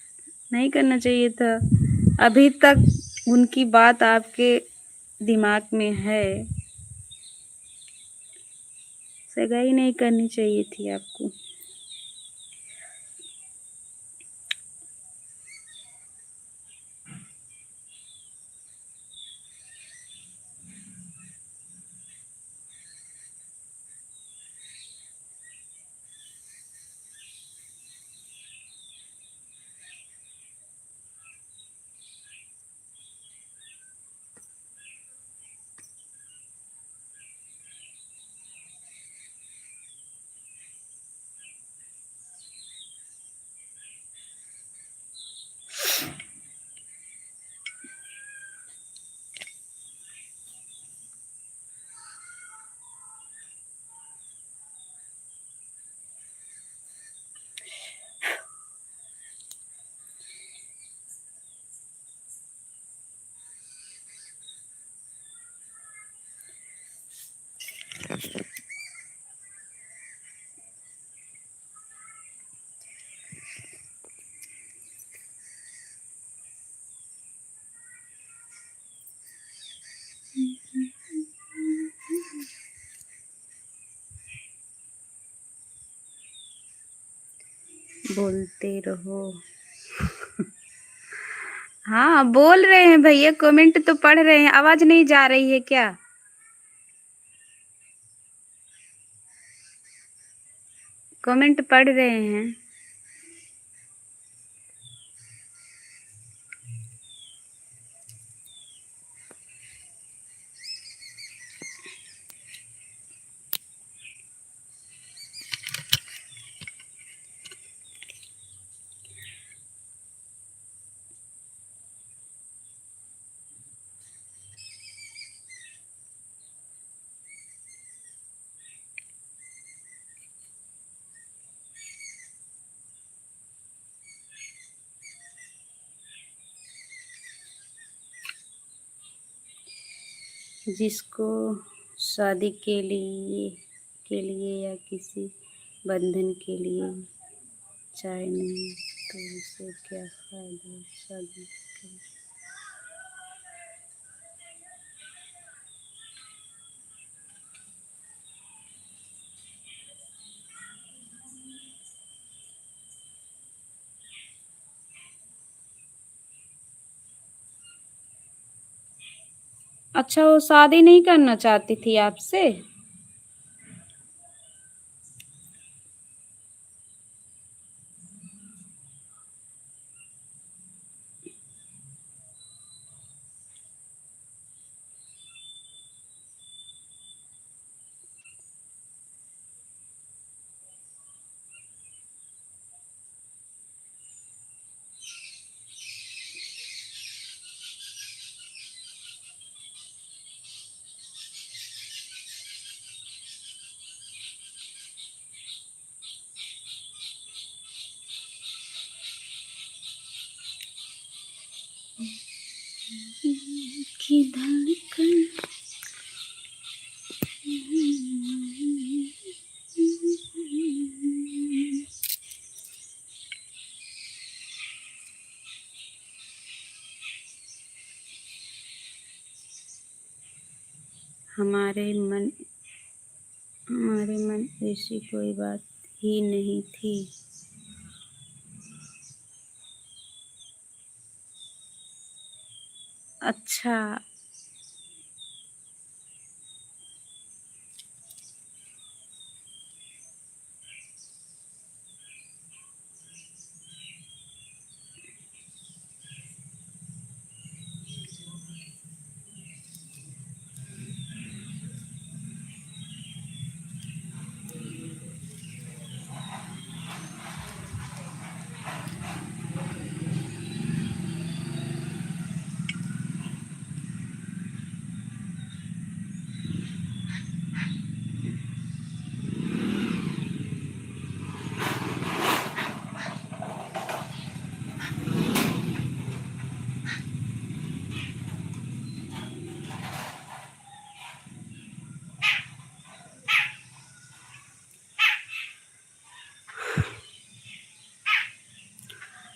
नहीं करना चाहिए था। अभी तक उनकी बात आपके दिमाग में है। सगाई नहीं करनी चाहिए थी आपको। बोलते रहो। हाँ, बोल रहे हैं भैया, कमेंट तो पढ़ रहे हैं। आवाज नहीं जा रही है क्या? कमेंट पढ़ रहे हैं। जिसको शादी के लिए या किसी बंधन के लिए चाय नहीं तो उसे क्या फायदा शादी का। अच्छा, वो शादी नहीं करना चाहती थी आपसे? हमारे मन ऐसी कोई बात ही नहीं थी। अच्छा।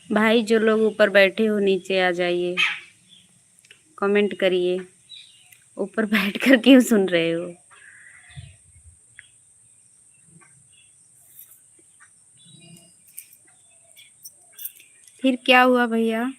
भाई जो लोग ऊपर बैठे हो नीचे आ जाइए, कमेंट करिए। ऊपर बैठकर क्यों सुन रहे हो? फिर क्या हुआ भैया?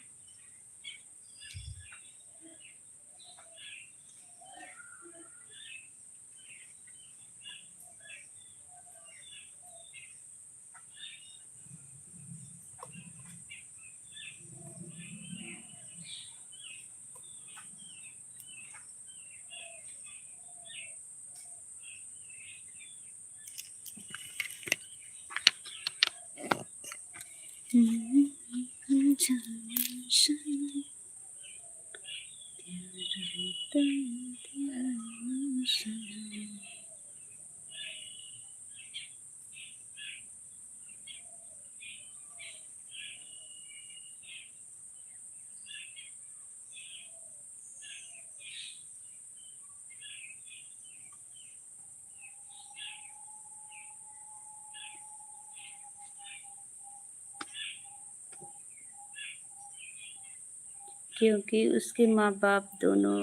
क्योंकि उसके माँ बाप दोनों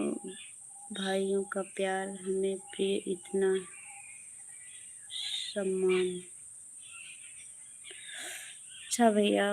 भाइयों का प्यार हमें प्रिय, इतना सम्मान। अच्छा भैया।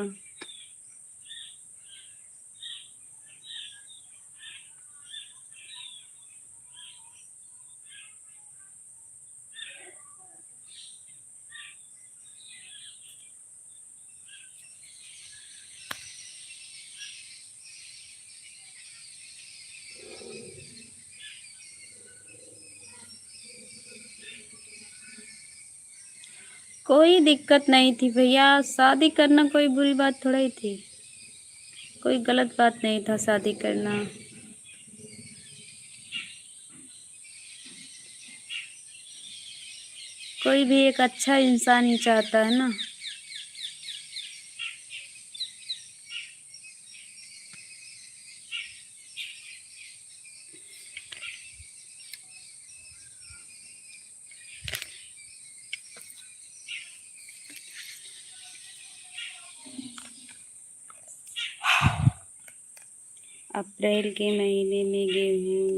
कोई दिक्कत नहीं थी भैया, शादी करना कोई बुरी बात थोड़ा ही थी, कोई गलत बात नहीं था शादी करना। कोई भी एक अच्छा इंसान ही चाहता है ना। अप्रैल के महीने में गेहूँ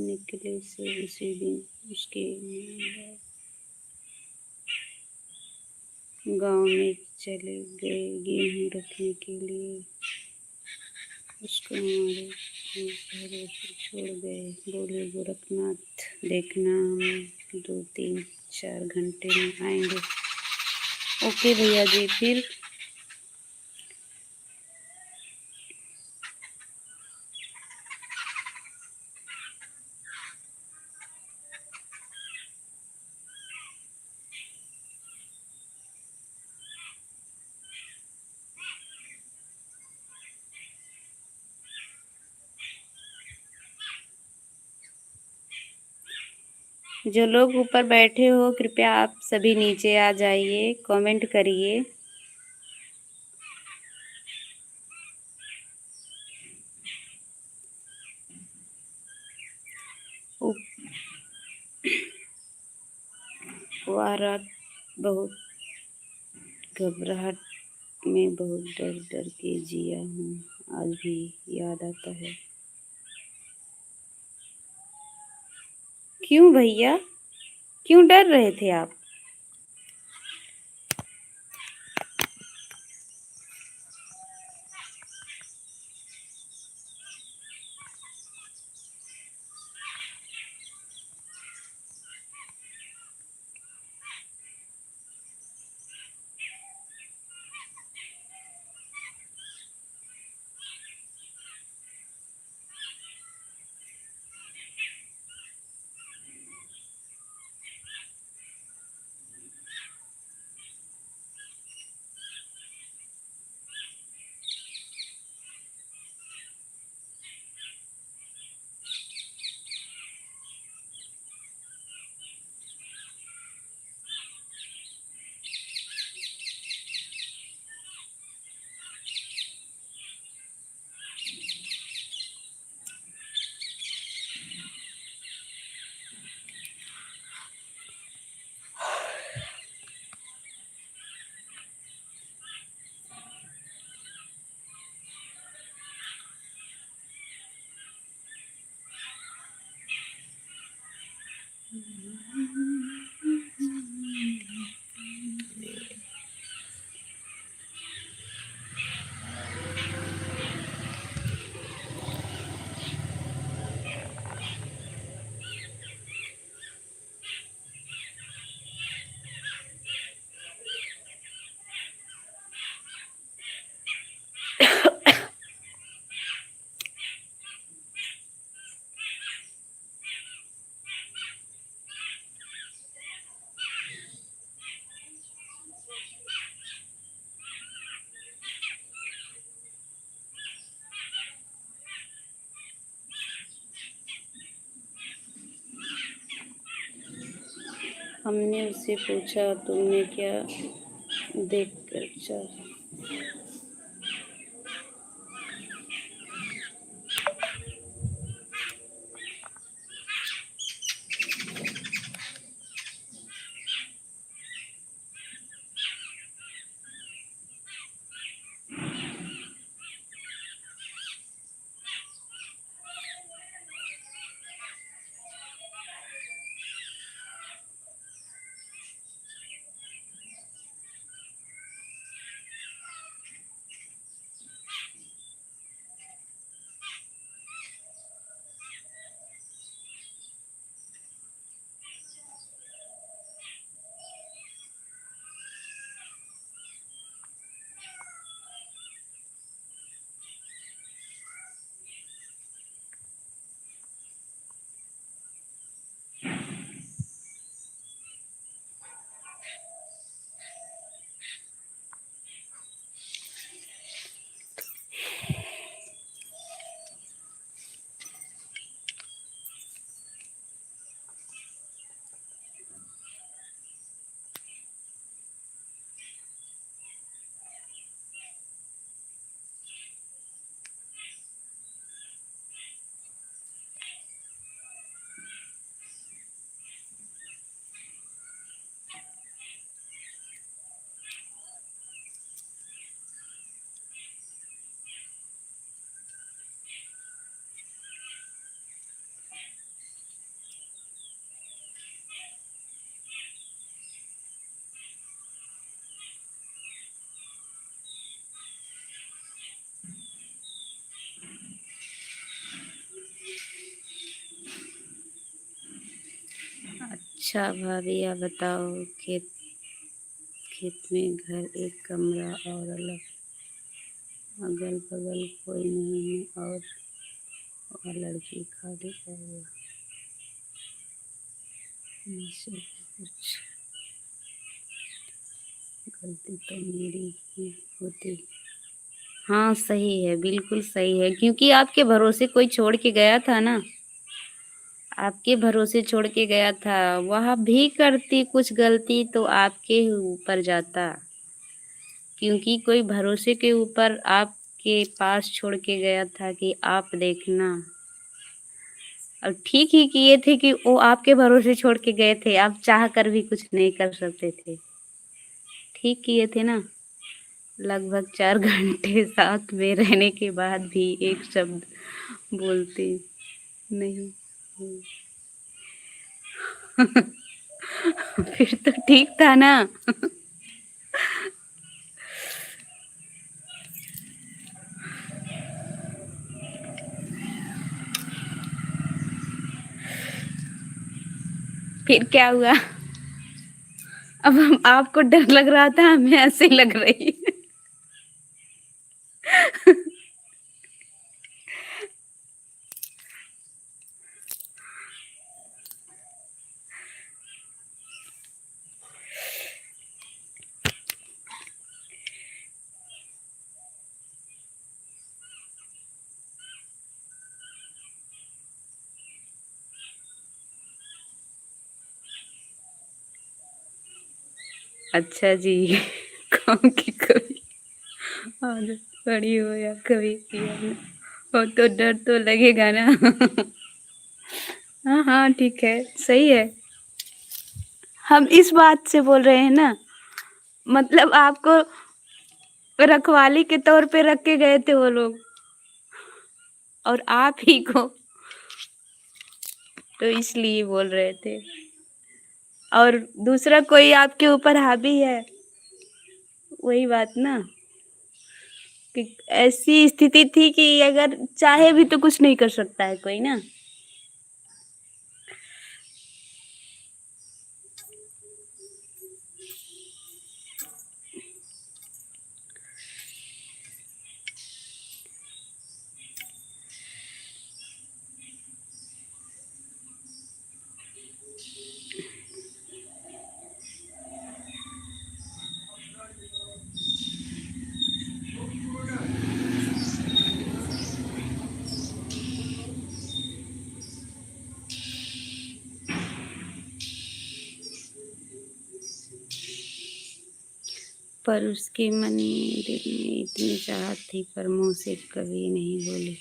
निकले से उसी दिन उसके गांव में चले गए गेहूँ रखने के लिए। उसको हमारे घरों से छोड़ गए, बोले गोरखनाथ देखना, हम 2-3-4 घंटे में आएंगे। ओके भैया जी। फिर जो लोग ऊपर बैठे हो कृपया आप सभी नीचे आ जाइए, कमेंट करिए। वह रात बहुत घबराहट में बहुत डर डर के जिया हूँ, आज भी याद आता है। क्यों भैया, क्यों डर रहे थे आप? हमने उससे पूछा, तुमने क्या देखकर चाहा? अच्छा भाभी, आप बताओ, खेत खेत में घर, एक कमरा और अलग, अगल बगल कोई नहीं है, और लड़की खाली है। मुझसे कुछ गलती तो मेरी ही होती। हाँ सही है, बिल्कुल सही है, क्योंकि आपके भरोसे कोई छोड़ के गया था ना, आपके भरोसे छोड़ के गया था। वह भी करती कुछ गलती तो आपके ही ऊपर जाता, क्योंकि कोई भरोसे के ऊपर आपके पास छोड़ के गया था कि आप देखना। अब ठीक ही किए थे कि वो आपके भरोसे छोड़ के गए थे, आप चाह कर भी कुछ नहीं कर सकते थे। ठीक किए थे ना। लगभग 4 घंटे साथ में रहने के बाद भी एक शब्द बोलते नहीं। फिर तो ठीक था ना। फिर क्या हुआ? अब हम आपको डर लग रहा था, हमें ऐसे लग रही है। अच्छा जी। कौन की कभी आदत पड़ी हो या कभी किया ना हो तो डर तो लगेगा ना। हाँ हाँ ठीक है, सही है। हम इस बात से बोल रहे हैं ना, मतलब आपको रखवाली के तौर पे रख के गए थे वो लोग, और आप ही को, तो इसलिए बोल रहे थे। और दूसरा कोई आपके ऊपर हावी है, वही बात ना, कि ऐसी स्थिति थी कि अगर चाहे भी तो कुछ नहीं कर सकता है कोई ना। पर उसके मन में दिल में इतनी चाहत थी, पर मुंह से कभी नहीं बोली।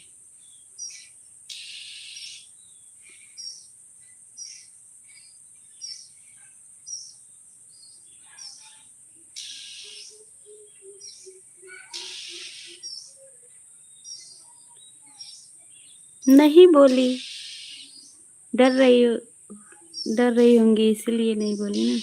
नहीं बोली, डर रही हो, डर रही होंगी इसलिए नहीं बोली ना।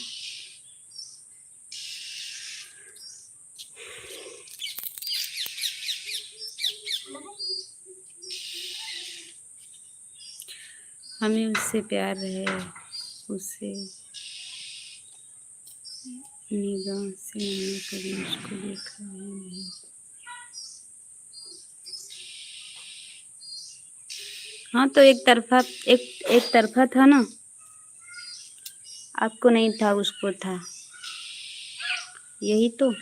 हमें उससे प्यार है, उससे निगाह से हमने कभी उसको देखा ही नहीं। हाँ तो एक तरफा था ना, आपको नहीं था उसको था, यही तो।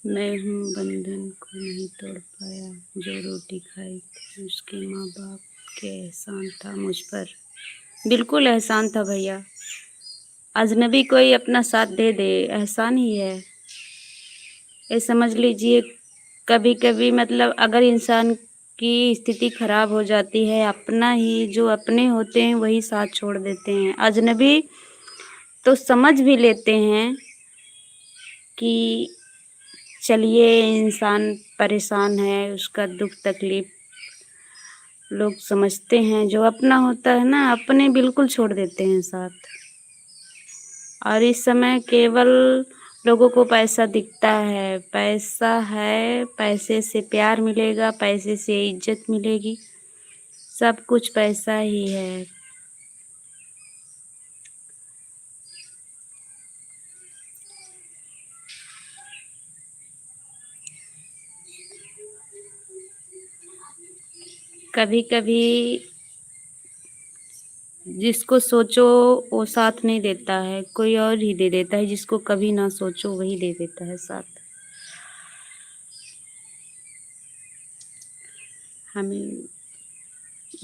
मैं हूँ बंधन को नहीं तोड़ पाया, जो रोटी खाई थी उसके माँ बाप के एहसान था मुझ पर। बिल्कुल एहसान था भैया, अजनबी कोई अपना साथ दे दे एहसान ही है। ये समझ लीजिए, कभी कभी मतलब अगर इंसान की स्थिति खराब हो जाती है, अपना ही जो अपने होते हैं वही साथ छोड़ देते हैं। अजनबी तो समझ भी लेते हैं कि चलिए इंसान परेशान है, उसका दुख तकलीफ लोग समझते हैं। जो अपना होता है ना, अपने बिल्कुल छोड़ देते हैं साथ। और इस समय केवल लोगों को पैसा दिखता है, पैसा है, पैसे से प्यार मिलेगा, पैसे से इज्जत मिलेगी, सब कुछ पैसा ही है। कभी कभी जिसको सोचो वो साथ नहीं देता है, कोई और ही दे देता है। जिसको कभी ना सोचो वही दे देता है साथ। हमें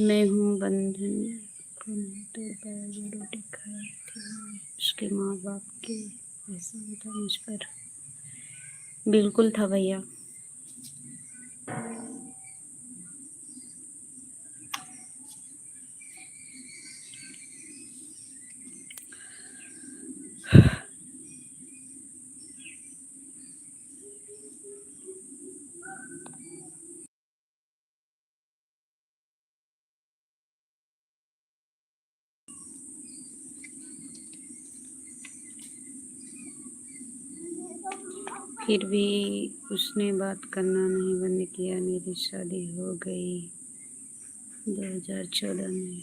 मैं हूँ बंधन को नहीं तोड़ पाया, जो रोटी खाई थी उसके माँ बाप के एहसान था मुझ पर। बिल्कुल था भैया। फिर भी उसने बात करना नहीं बंद किया। मेरी शादी हो गई 2014 में,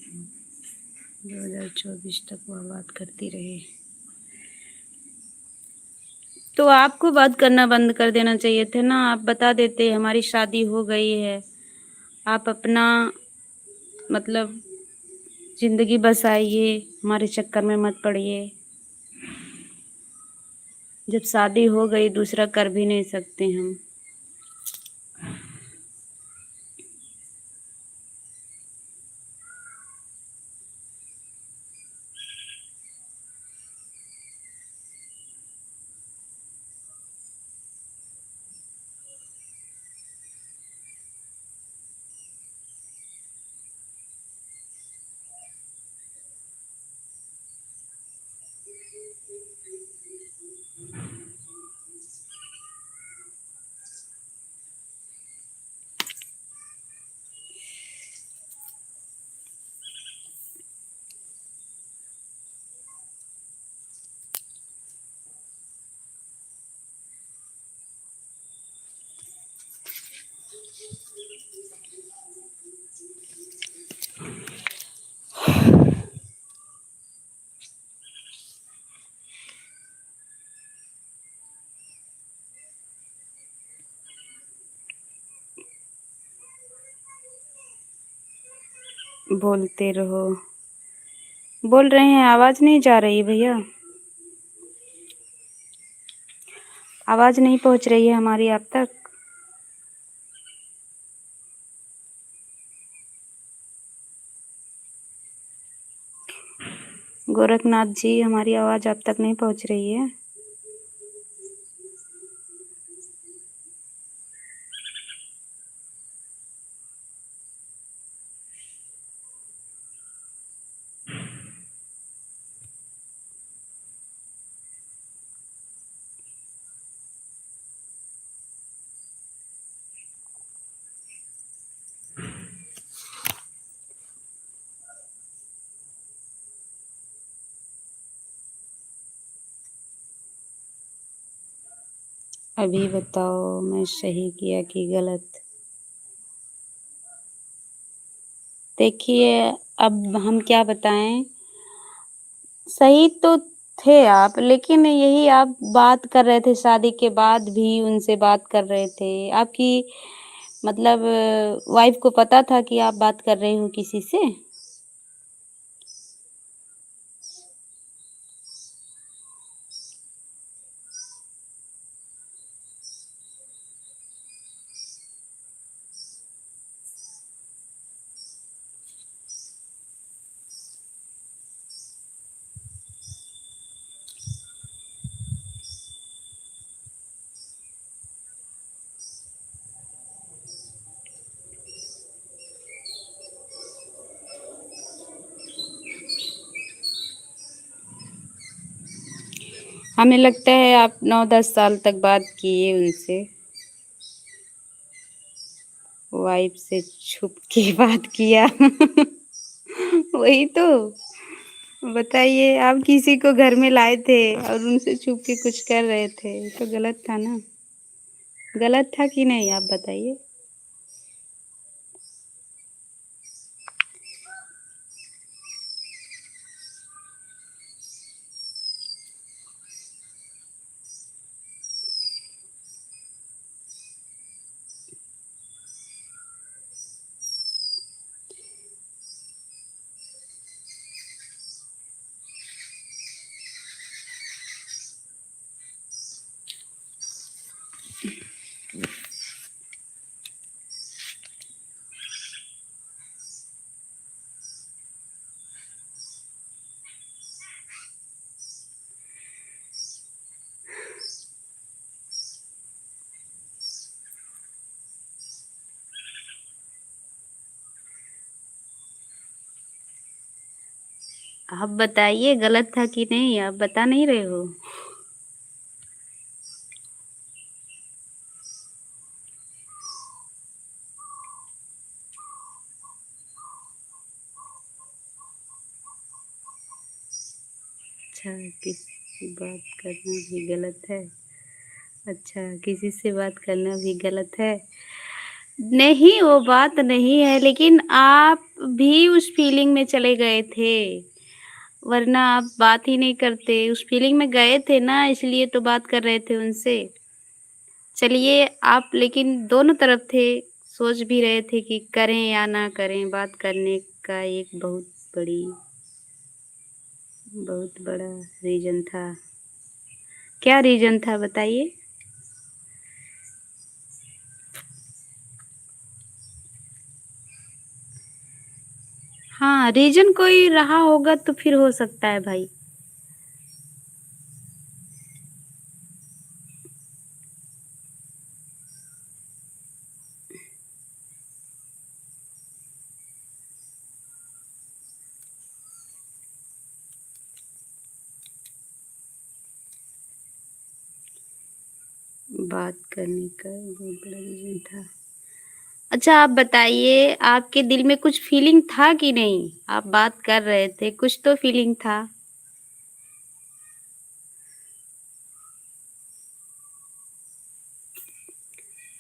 2024 तक वह बात करती रही। तो आपको बात करना बंद कर देना चाहिए थे ना, आप बता देते हमारी शादी हो गई है, आप अपना मतलब ज़िंदगी बसाइए, हमारे चक्कर में मत पड़िए। जब शादी हो गई दूसरा कर भी नहीं सकते हम। बोलते रहो। बोल रहे हैं, आवाज़ नहीं जा रही भैया, आवाज़ नहीं पहुंच रही है हमारी आप तक। गोरखनाथ जी, हमारी आवाज़ आप तक नहीं पहुंच रही है। अभी बताओ मैं सही किया कि गलत। देखिए, अब हम क्या बताएं, सही तो थे आप, लेकिन यही आप बात कर रहे थे, शादी के बाद भी उनसे बात कर रहे थे। आपकी मतलब वाइफ को पता था कि आप बात कर रहे हो किसी से? हमें लगता है आप 9-10 साल तक बात किए उनसे, वाइफ से छुप के बात किया। वही तो, बताइए, आप किसी को घर में लाए थे और उनसे छुप के कुछ कर रहे थे, तो गलत था ना? गलत था कि नहीं आप बताइए? आप बताइए गलत था कि नहीं, आप बता नहीं रहे हो। अच्छा, किसी बात करना भी गलत है? अच्छा, किसी से बात करना भी गलत है? नहीं, वो बात नहीं है, लेकिन आप भी उस फीलिंग में चले गए थे, वरना आप बात ही नहीं करते। उस फीलिंग में गए थे ना, इसलिए तो बात कर रहे थे उनसे। चलिए, आप लेकिन दोनों तरफ थे, सोच भी रहे थे कि करें या ना करें, बात करने का एक बहुत बड़ा रीज़न था। क्या रीज़न था बताइए? हाँ, रीज़न कोई रहा होगा तो फिर हो सकता है भाई। बात करने का बहुत बड़ा रीज़न था। अच्छा आप बताइए, आपके दिल में कुछ फीलिंग था कि नहीं? आप बात कर रहे थे, कुछ तो फीलिंग था।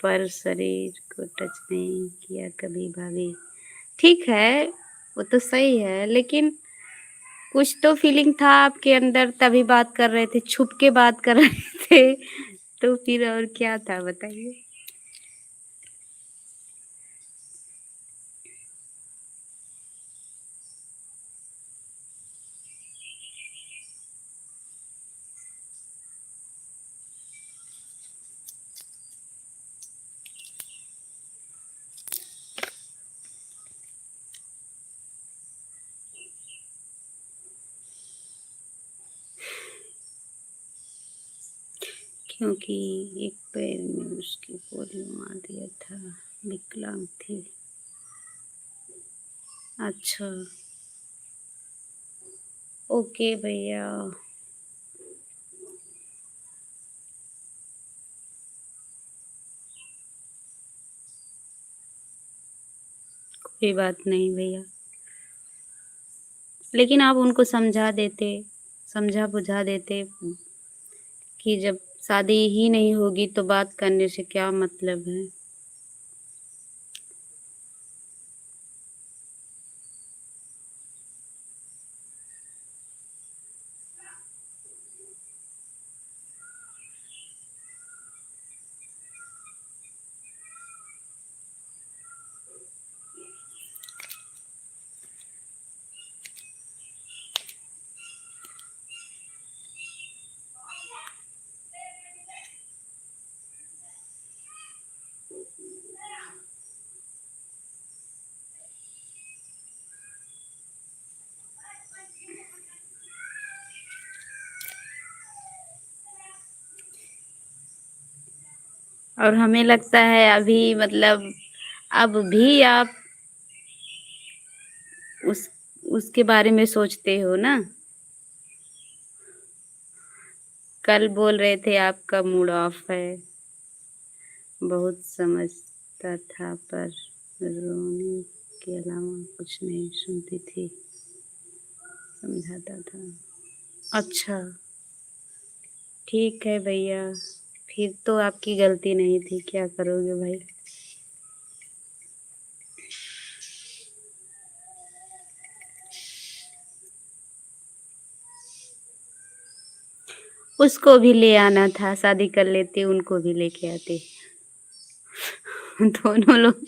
पर शरीर को टच नहीं किया कभी भाभी। ठीक है, वो तो सही है, लेकिन कुछ तो फीलिंग था आपके अंदर तभी बात कर रहे थे, छुप के बात कर रहे थे, तो फिर और क्या था बताइए? क्योंकि एक पैर में उसकी पोलियो मार दिया था, विकलांग थी। अच्छा, ओके भैया, कोई बात नहीं भैया। लेकिन आप उनको समझा देते, समझा-बुझा देते कि जब शादी ही नहीं होगी तो बात करने से क्या मतलब है? और हमें लगता है अभी मतलब अब भी आप उस उसके बारे में सोचते हो ना? कल बोल रहे थे आपका मूड ऑफ है, बहुत समझता था पर रोने के अलावा कुछ नहीं सुनती थी, समझाता था। अच्छा, ठीक है भैया, फिर तो आपकी गलती नहीं थी, क्या करोगे भाई? उसको भी ले आना था, शादी कर लेते, उनको भी लेके आते। दोनों लोग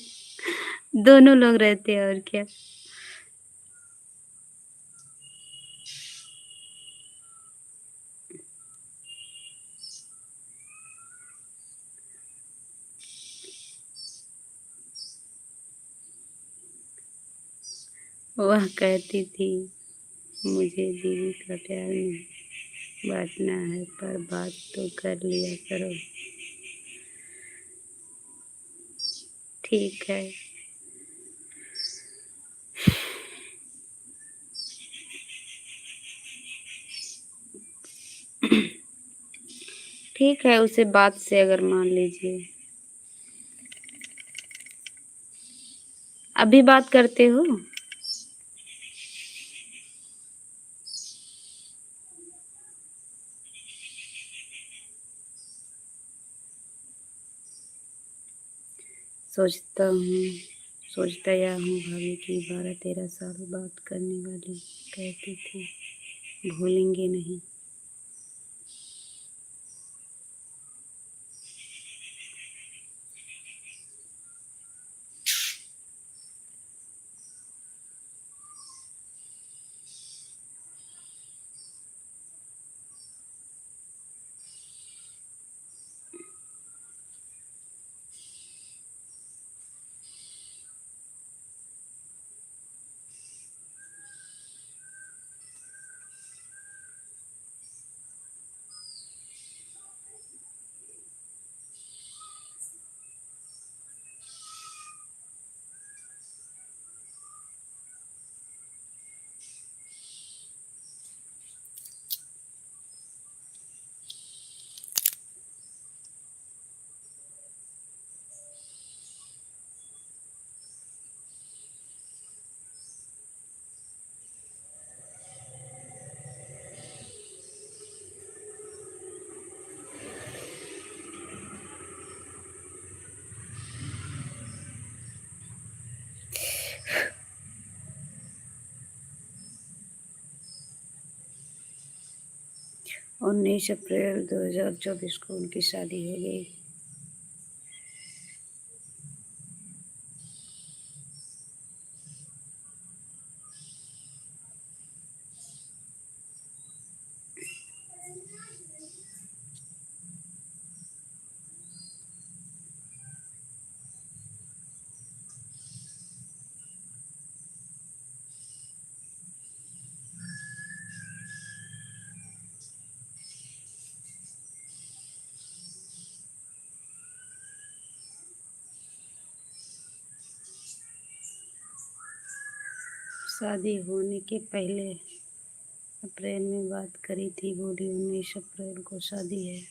दोनों लोग रहते और क्या। वह कहती थी मुझे दीदी का प्यार नहीं बाँटना है पर बात तो कर लिया करो। ठीक है, ठीक है उसे बात से अगर मान लीजिए। अभी बात करते हो? सोचता या हूँ भाभी की 12-13 साल बात करने वाली कहती थी भूलेंगे नहीं। और 19 अप्रैल 2024 को उनकी शादी हो गई। शादी होने के पहले अप्रैल में बात करी थी, बोली 19 अप्रैल को शादी है।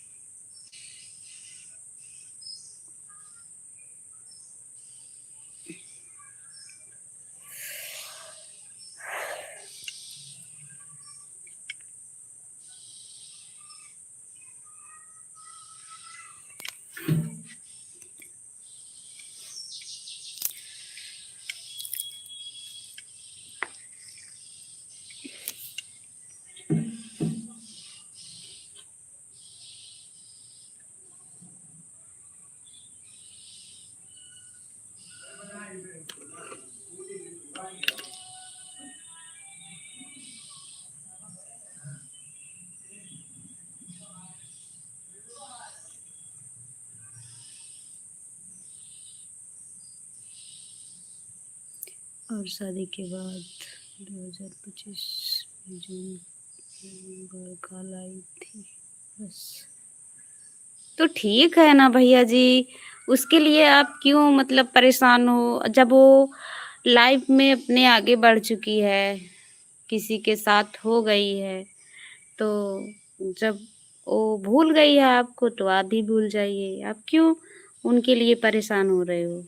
और शादी के बाद 2025 में जून बरकाल आई थी बस। तो ठीक है ना भैया जी, उसके लिए आप क्यों मतलब परेशान हो? जब वो लाइफ में अपने आगे बढ़ चुकी है, किसी के साथ हो गई है, तो जब वो भूल गई है आपको तो आप भी भूल जाइए। आप क्यों उनके लिए परेशान हो रहे हो?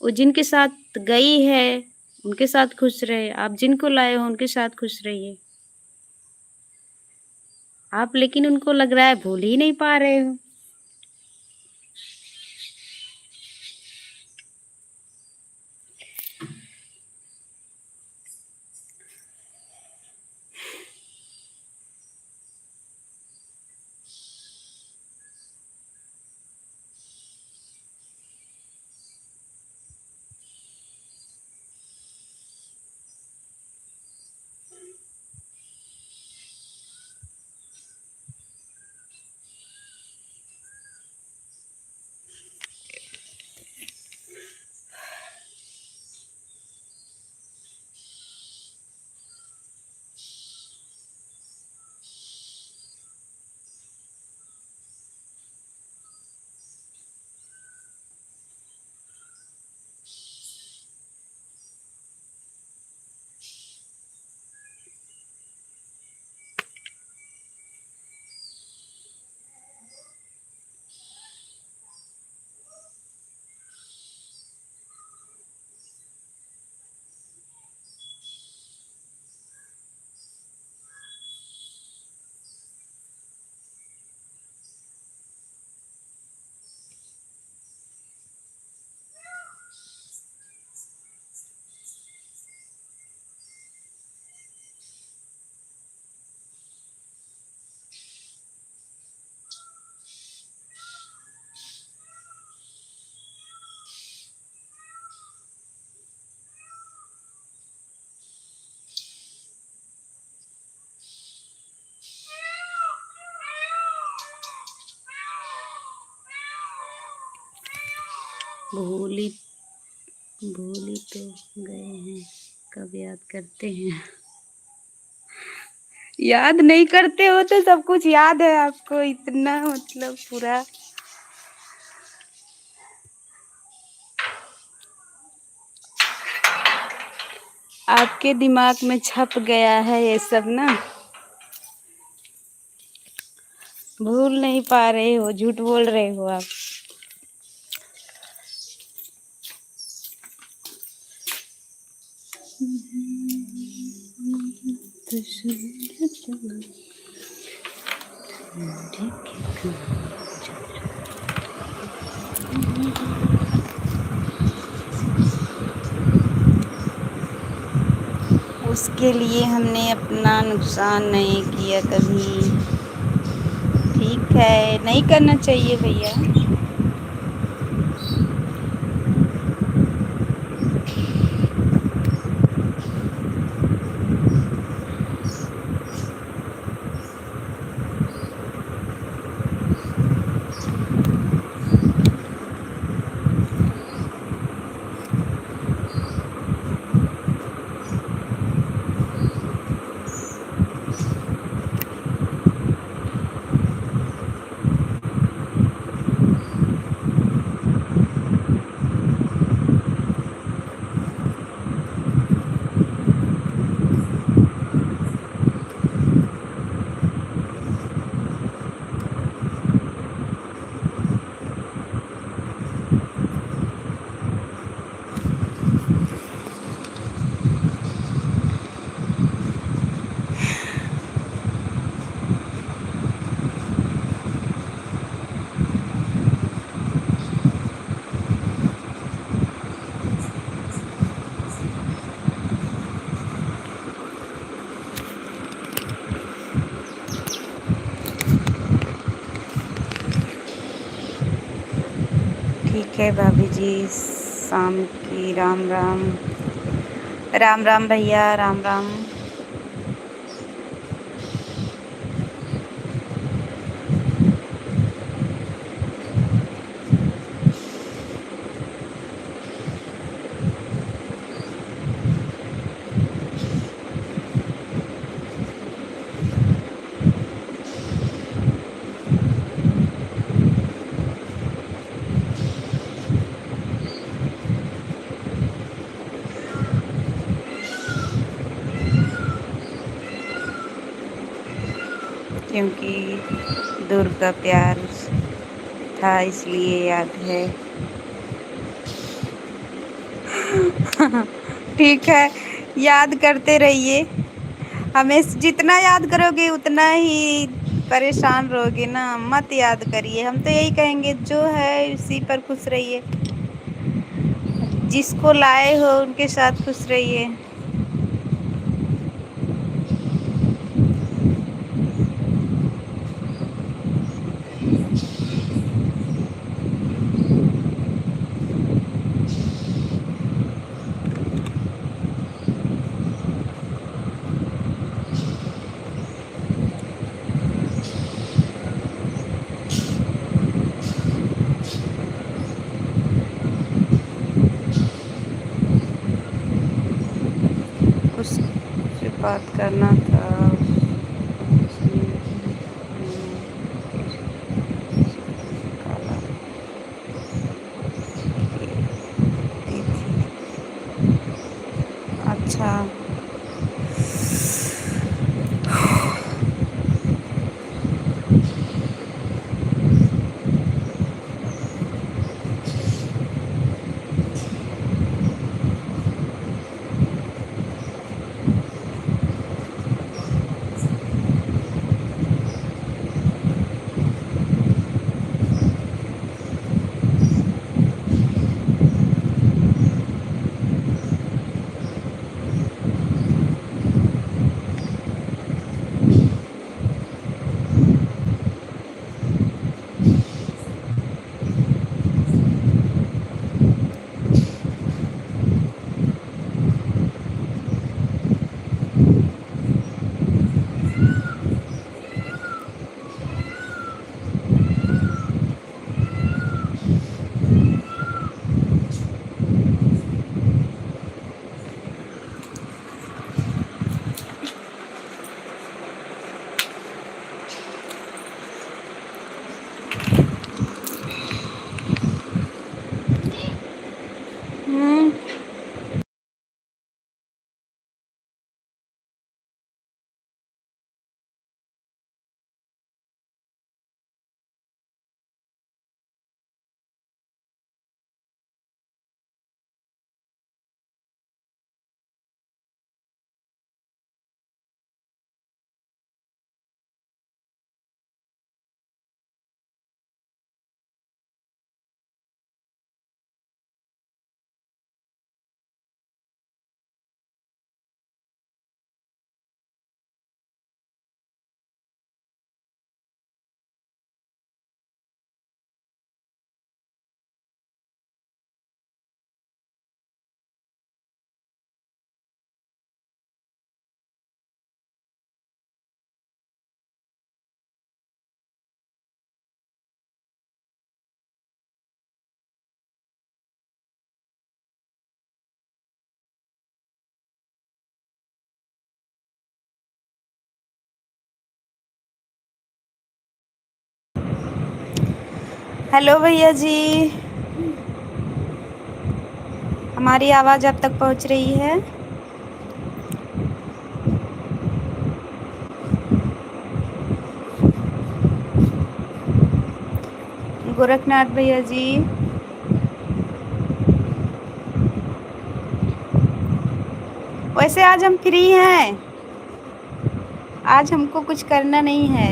वो जिनके साथ गई है उनके साथ खुश रहे, आप जिनको लाए हो उनके साथ खुश रहिए। आप लेकिन उनको लग रहा है भूल ही नहीं पा रहे हो। भूल ही भूल ही तो गए हैं, कब याद करते हैं। याद नहीं करते हो तो सब कुछ याद है आपको, इतना मतलब पूरा। आपके दिमाग में छप गया है ये सब ना, भूल नहीं पा रहे हो, झूठ बोल रहे हो आप। उसके लिए हमने अपना नुकसान नहीं किया कभी। ठीक है, नहीं करना चाहिए भैया। ठीक है भाभी जी, शाम की राम राम। राम राम भैया, राम राम। क्योंकि दूर का प्यार था इसलिए याद है। ठीक है, याद करते रहिए। हमें जितना याद करोगे उतना ही परेशान रहोगे ना, मत याद करिए। हम तो यही कहेंगे, जो है उसी पर खुश रहिए, जिसको लाए हो उनके साथ खुश रहिए। उससे बात करना था। काला दी थी। अच्छा, हेलो भैया जी, हमारी आवाज़ आप तक पहुंच रही है? गोरखनाथ भैया जी, वैसे आज हम फ्री हैं, आज हमको कुछ करना नहीं है।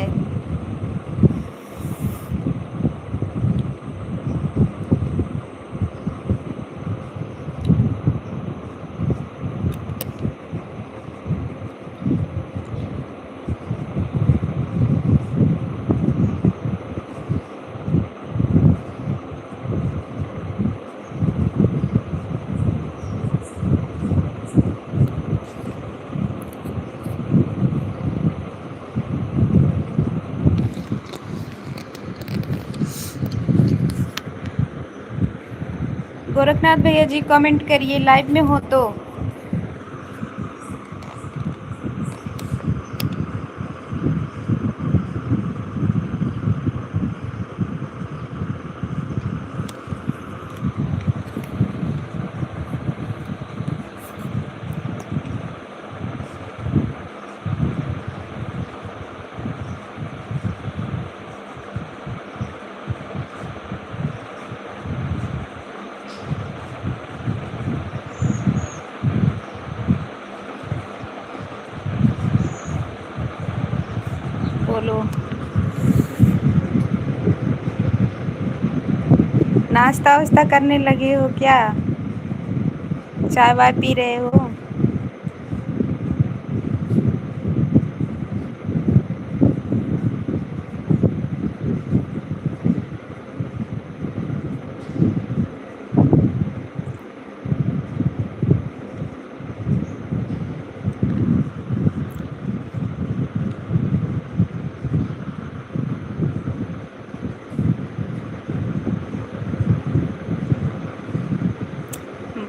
गोरखनाथ भैया जी कमेंट करिए, लाइव में हो तो। बोलो, नाश्ता वास्ता करने लगे हो क्या? चाय वाय पी रहे हो?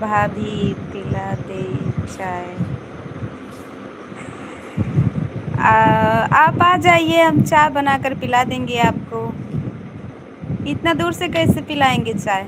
भाभी पिला दे चाय। आप आ जाइए, हम चाय बनाकर पिला देंगे आपको। इतना दूर से कैसे पिलाएंगे चाय?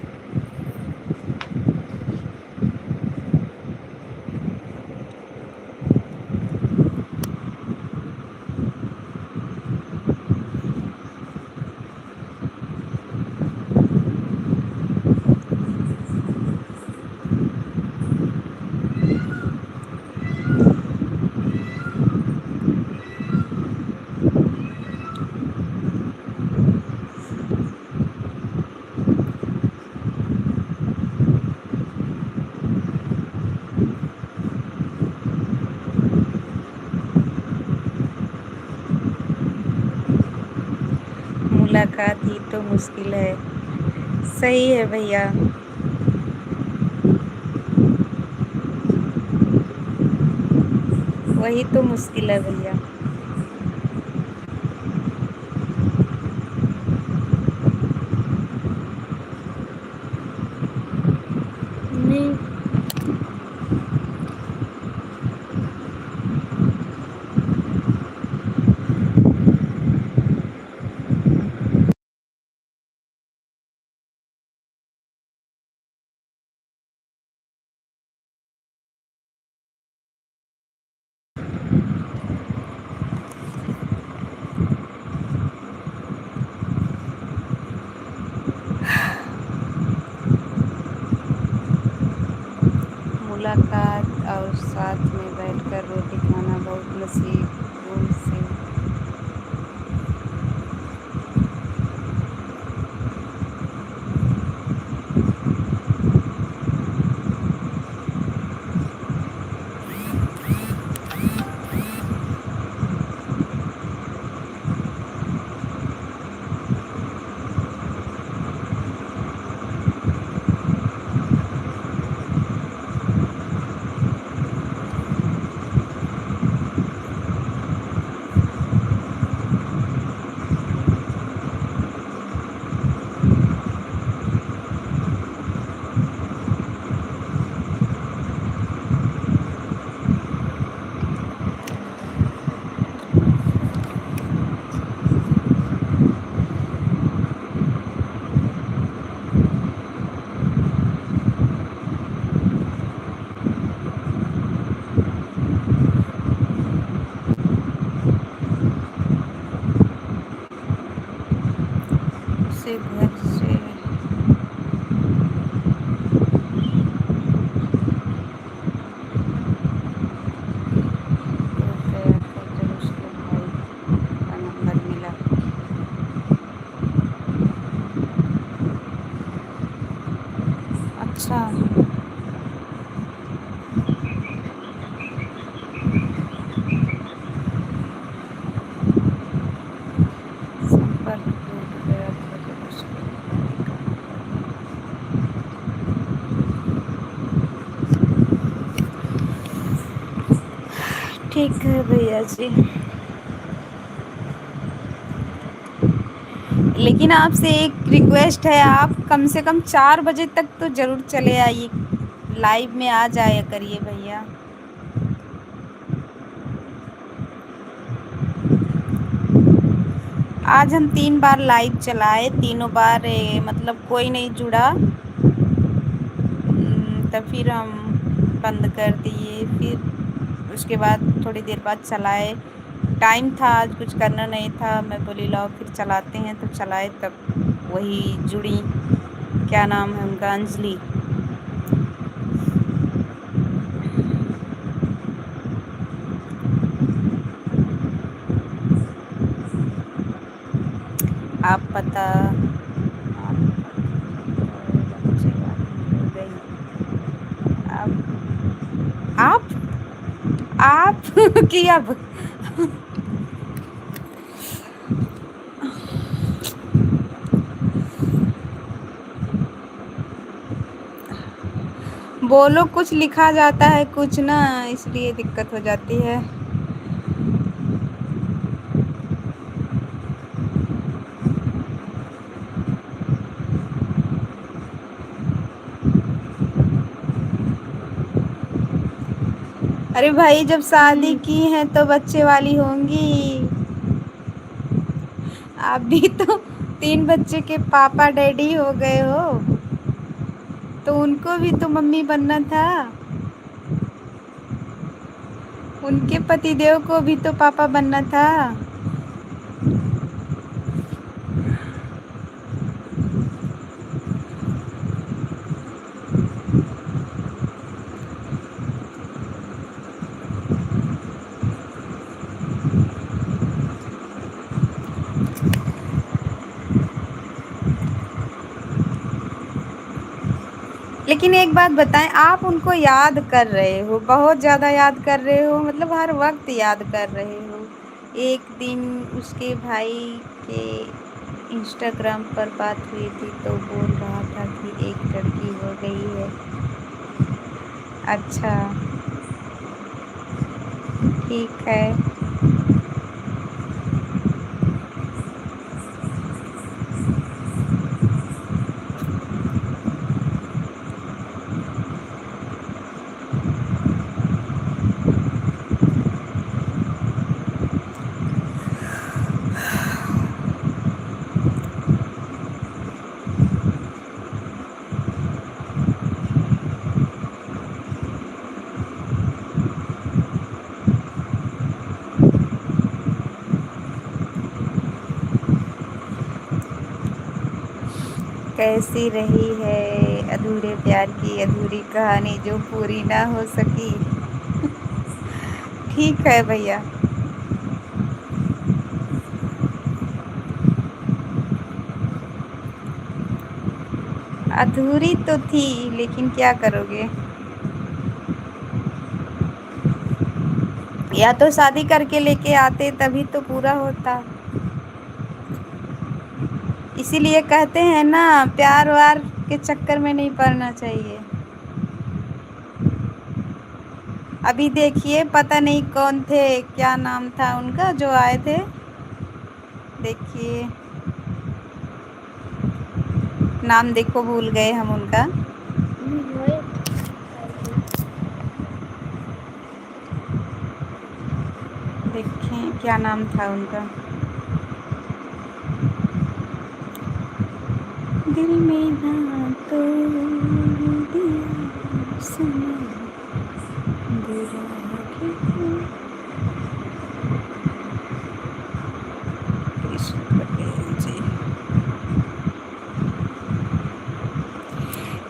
मुलाकात ही तो मुश्किल है। सही है भैया, वही तो मुश्किल है भैया। नहीं, घर से दूर गया था जब उसके भाई का नंबर मिला। अच्छा, संपर्क टूट गया था जब उसके भाई का नंबर मिला। ठीक है भैया जी, लेकिन आपसे एक रिक्वेस्ट है, आप कम से कम 4 बजे तक तो ज़रूर चले आइए, लाइव में आ जाया करिए भैया। आज हम 3 बार लाइव चलाए, तीनों बार मतलब कोई नहीं जुड़ा। तब फिर हम बंद कर दिए, फिर उसके बाद थोड़ी देर बाद चलाए। टाइम था, आज कुछ करना नहीं था, मैं बोली लाओ फिर चलाते हैं, तो चलाए तब वही जुड़ी, क्या नाम है उनका, अंजलि। आप पता आप बच्चे वाली हो गई। आप आप कि अब बोलो, कुछ लिखा जाता है कुछ ना, इसलिए दिक्कत हो जाती है। अरे भाई, जब शादी की हैं तो बच्चे वाली होंगी। आप भी तो 3 बच्चे के पापा डैडी हो गए हो, तो उनको भी तो मम्मी बनना था। उनके पतिदेव को भी तो पापा बनना था। लेकिन एक बात बताएं, आप उनको याद कर रहे हो, बहुत ज़्यादा याद कर रहे हो, मतलब हर वक्त याद कर रहे हो। एक दिन उसके भाई के इंस्टाग्राम पर बात हुई थी तो बोल रहा था कि एक लड़की हो गई है। अच्छा, ठीक है। कैसी रही है अधूरे प्यार की अधूरी कहानी जो पूरी ना हो सकी। ठीक है भैया। अधूरी तो थी, लेकिन क्या करोगे, या तो शादी करके लेके आते तभी तो पूरा होता। इसीलिए कहते हैं ना, प्यार वार के चक्कर में नहीं पड़ना चाहिए। अभी देखिए, पता नहीं कौन थे, क्या नाम था उनका जो आए थे, देखिए नाम देखो, भूल गए हम उनका। देखें क्या नाम था उनका। दिल में ना तो दिया उसने, बुरा क्या कृष्ण पटेल जी।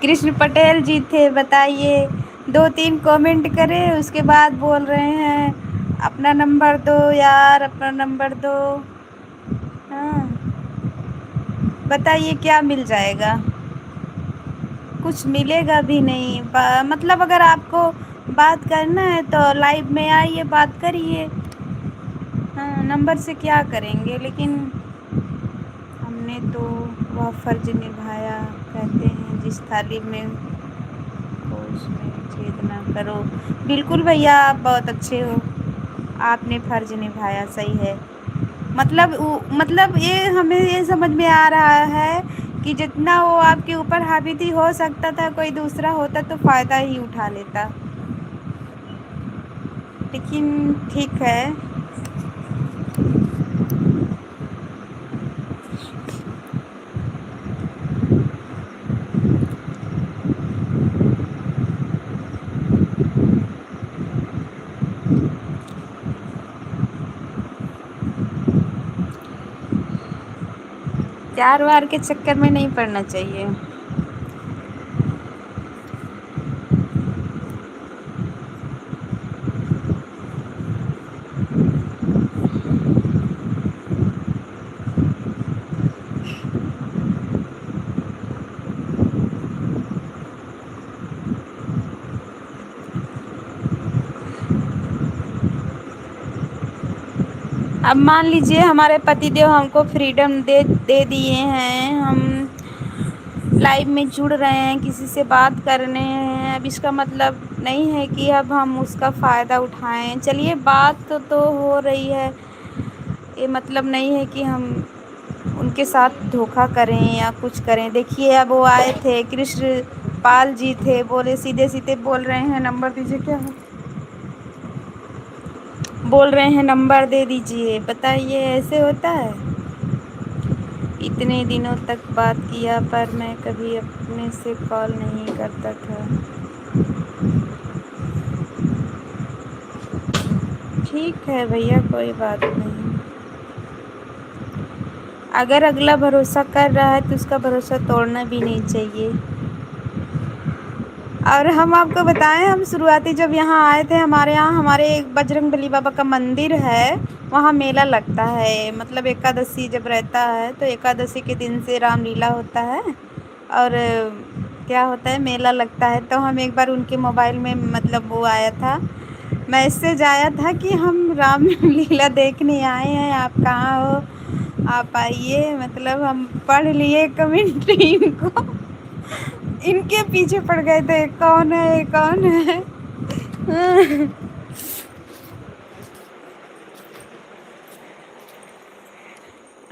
कृष्ण पटेल जी थे, बताइए। 2-3 कमेंट करे, उसके बाद बोल रहे हैं अपना नंबर दो यार, अपना नंबर दो। हाँ, बताइए क्या मिल जाएगा? कुछ मिलेगा भी नहीं। मतलब अगर आपको बात करना है तो लाइव में आइए, बात करिए। हाँ, नंबर से क्या करेंगे? लेकिन हमने तो वह फर्ज निभाया, कहते हैं जिस थाली में हो उसमें छेद ना करो। बिल्कुल भैया, आप बहुत अच्छे हो, आपने फर्ज निभाया, सही है। मतलब ये हमें ये समझ में आ रहा है कि जितना वो आपके ऊपर हावी हो सकता था, कोई दूसरा होता तो फ़ायदा ही उठा लेता। लेकिन ठीक है। 4 वार के चक्कर में नहीं पड़ना चाहिए। अब मान लीजिए हमारे पतिदेव हमको फ्रीडम दे दे दिए हैं, हम लाइव में जुड़ रहे हैं, किसी से बात करने हैं। अब इसका मतलब नहीं है कि अब हम उसका फ़ायदा उठाएं। चलिए, बात तो हो रही है, ये मतलब नहीं है कि हम उनके साथ धोखा करें या कुछ करें। देखिए, अब वो आए थे, कृष्ण पाल जी थे, बोले सीधे सीधे बोल रहे हैं नंबर दीजिए। क्या है? बोल रहे हैं नंबर दे दीजिए। बताइए, ऐसे होता है? इतने दिनों तक बात किया पर मैं कभी अपने से कॉल नहीं करता था। ठीक है भैया, कोई बात नहीं। अगर अगला भरोसा कर रहा है तो उसका भरोसा तोड़ना भी नहीं चाहिए। और हम आपको बताएं, हम शुरुआती जब यहाँ आए थे, हमारे यहाँ हमारे एक बजरंगबली बाबा का मंदिर है, वहाँ मेला लगता है। मतलब एकादशी जब रहता है तो एकादशी के दिन से रामलीला होता है, और क्या होता है, मेला लगता है। तो हम एक बार उनके मोबाइल में मतलब वो आया था, मैसेज आया था कि हम रामलीला देखने आए हैं, आप कहाँ हो, आप आइए। मतलब हम पढ़ लिए कमेंट इनको, इनके पीछे पड़ गए थे, कौन है कौन है।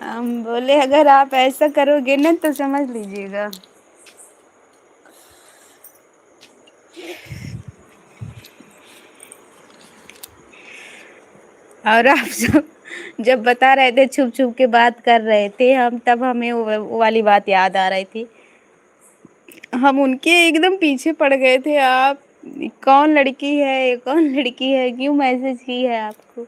हम बोले अगर आप ऐसा करोगे ना तो समझ लीजिएगा। और आप सब जब बता रहे थे, छुप छुप के बात कर रहे थे हम, तब हमें वो वाली बात याद आ रही थी। हम उनके एकदम पीछे पड़ गए थे। आप कौन लड़की है, कौन लड़की है, क्यों मैसेज की है आपको?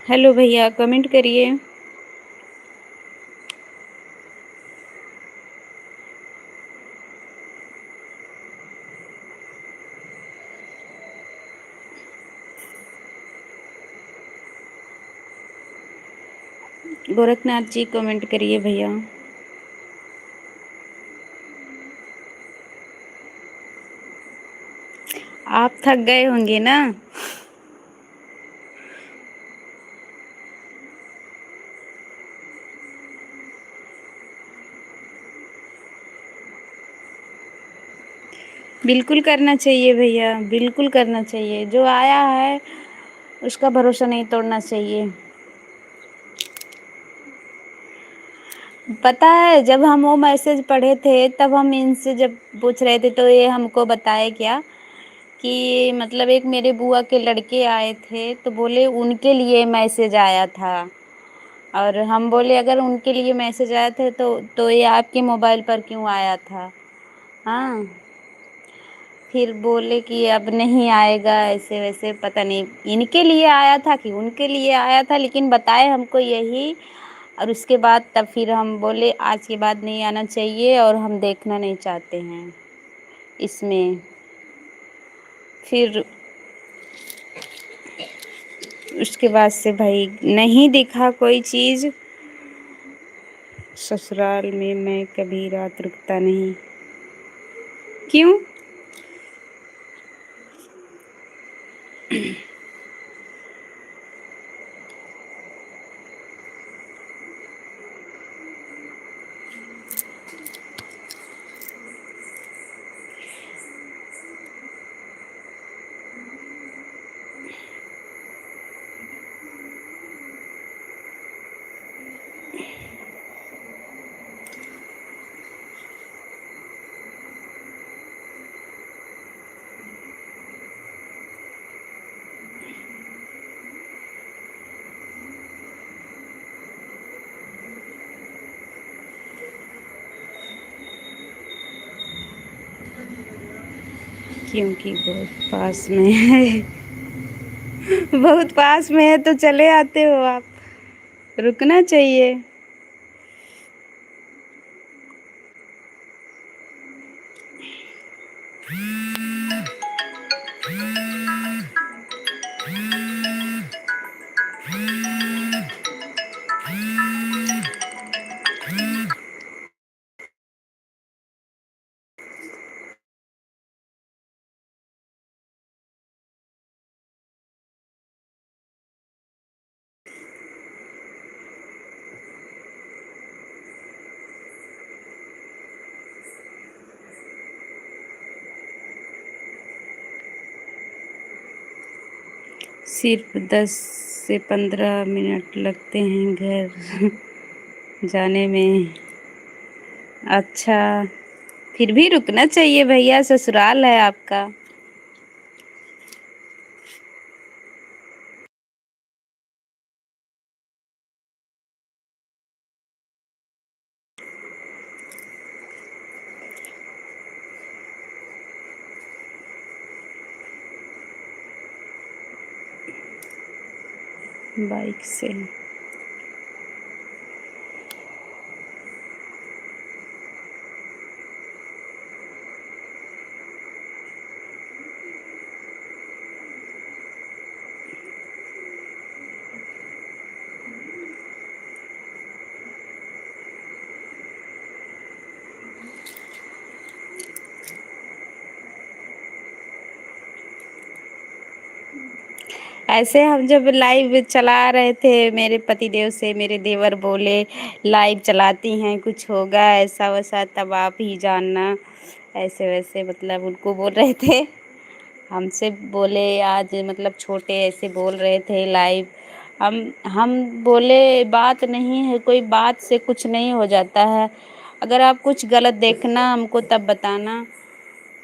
हेलो भैया, कमेंट करिए। गोरखनाथ जी, कमेंट करिए भैया। आप थक गए होंगे ना। बिल्कुल करना चाहिए भैया, बिल्कुल करना चाहिए। जो आया है उसका भरोसा नहीं तोड़ना चाहिए। पता है जब हम वो मैसेज पढ़े थे तब हम इनसे जब पूछ रहे थे तो ये हमको बताए क्या कि मतलब एक मेरे बुआ के लड़के आए थे तो बोले उनके लिए मैसेज आया था। और हम बोले अगर उनके लिए मैसेज आया था तो ये आपके मोबाइल पर क्यों आया था? हाँ, फिर बोले कि अब नहीं आएगा ऐसे वैसे, पता नहीं इनके लिए आया था कि उनके लिए आया था, लेकिन बताए हमको यही। और उसके बाद तब फिर हम बोले आज के बाद नहीं आना चाहिए और हम देखना नहीं चाहते हैं इसमें। फिर उसके बाद से भाई नहीं दिखा कोई चीज़। ससुराल में मैं कभी रात रुकता नहीं। क्यों? क्योंकि बहुत पास में है। बहुत पास में है तो चले आते हो आप। रुकना चाहिए। सिर्फ 10 से 15 मिनट लगते हैं घर जाने में। अच्छा, फिर भी रुकना चाहिए भैया, ससुराल है आपका। बाइक से। ऐसे हम जब लाइव चला रहे थे मेरे पतिदेव से मेरे देवर बोले लाइव चलाती हैं कुछ होगा ऐसा वैसा तब आप ही जानना, ऐसे वैसे मतलब उनको बोल रहे थे। हमसे बोले आज मतलब छोटे ऐसे बोल रहे थे लाइव। हम बोले बात नहीं है, कोई बात से कुछ नहीं हो जाता है। अगर आप कुछ गलत देखना हमको तब बताना,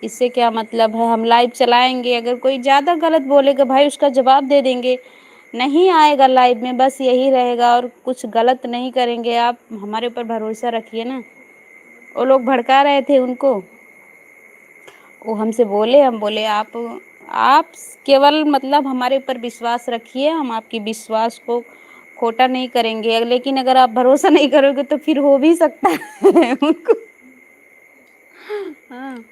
इससे क्या मतलब है। हम लाइव चलाएंगे, अगर कोई ज़्यादा गलत बोलेगा भाई उसका जवाब दे देंगे। नहीं आएगा लाइव में, बस यही रहेगा और कुछ गलत नहीं करेंगे। आप हमारे ऊपर भरोसा रखिए ना। वो लोग भड़का रहे थे उनको, वो हमसे बोले, हम बोले आप केवल मतलब हमारे ऊपर विश्वास रखिए, हम आपकी विश्वास को खोटा नहीं करेंगे। लेकिन अगर आप भरोसा नहीं करोगे तो फिर हो भी सकता है उनको। हाँ,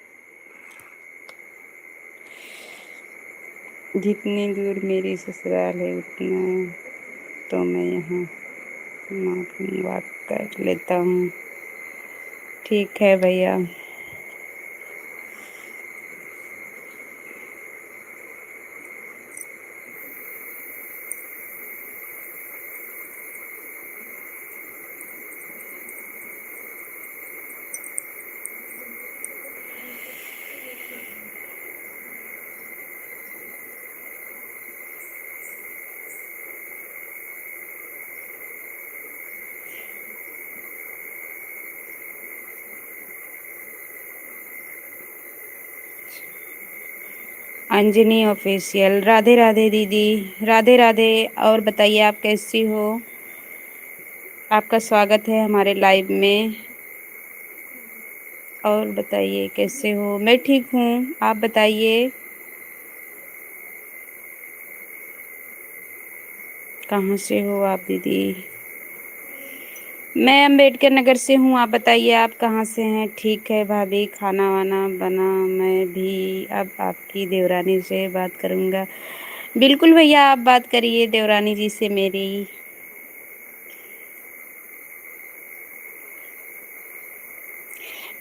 जितनी दूर मेरी ससुराल है उतना तो मैं यहाँ मॉर्निंग वॉक कर लेता हूँ। ठीक है भैया। अंजनी ऑफिशियल। राधे राधे दीदी, राधे राधे। और बताइए आप कैसी हो? आपका स्वागत है हमारे लाइव में। और बताइए कैसे हो? मैं ठीक हूँ, आप बताइए कहाँ से हो आप दीदी? मैं अम्बेडकर नगर से हूँ, आप बताइए आप कहाँ से हैं? ठीक है भाभी, खाना वाना बना। मैं भी अब आपकी देवरानी से बात करूँगा। बिल्कुल भैया, आप बात करिए देवरानी जी से मेरी।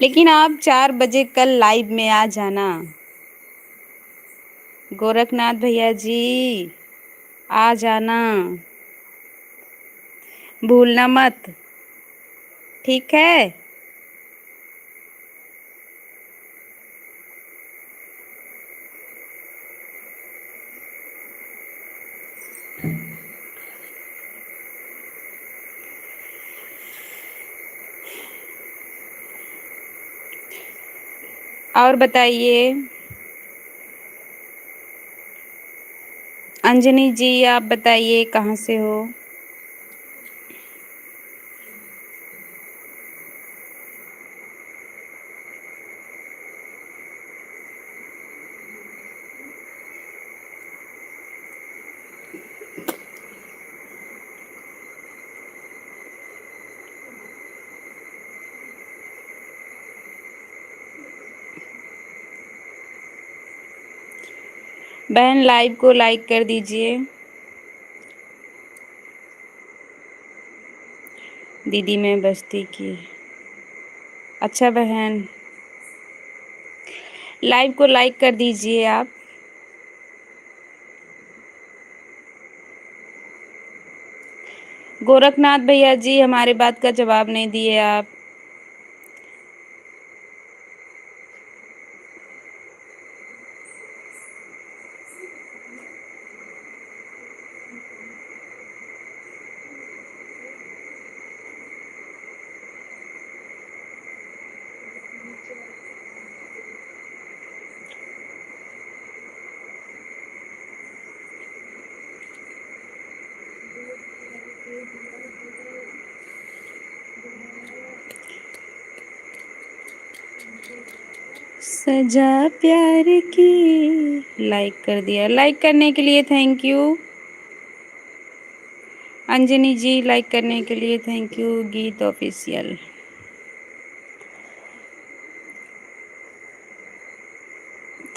लेकिन आप 4 बजे कल लाइव में आ जाना। गोरखनाथ भैया जी आ जाना, भूलना मत, ठीक है? और बताइए अंजनी जी, आप बताइए कहाँ से हो? बहन लाइव को लाइक कर दीजिए। दीदी मैं बस्ती की। अच्छा बहन, लाइव को लाइक कर दीजिए आप। गोरखनाथ भैया जी हमारे बात का जवाब नहीं दिए आप। सजा प्यार की, लाइक कर दिया। लाइक करने के लिए thank you. Anjani ji like करने के लिए thank you. Geet official,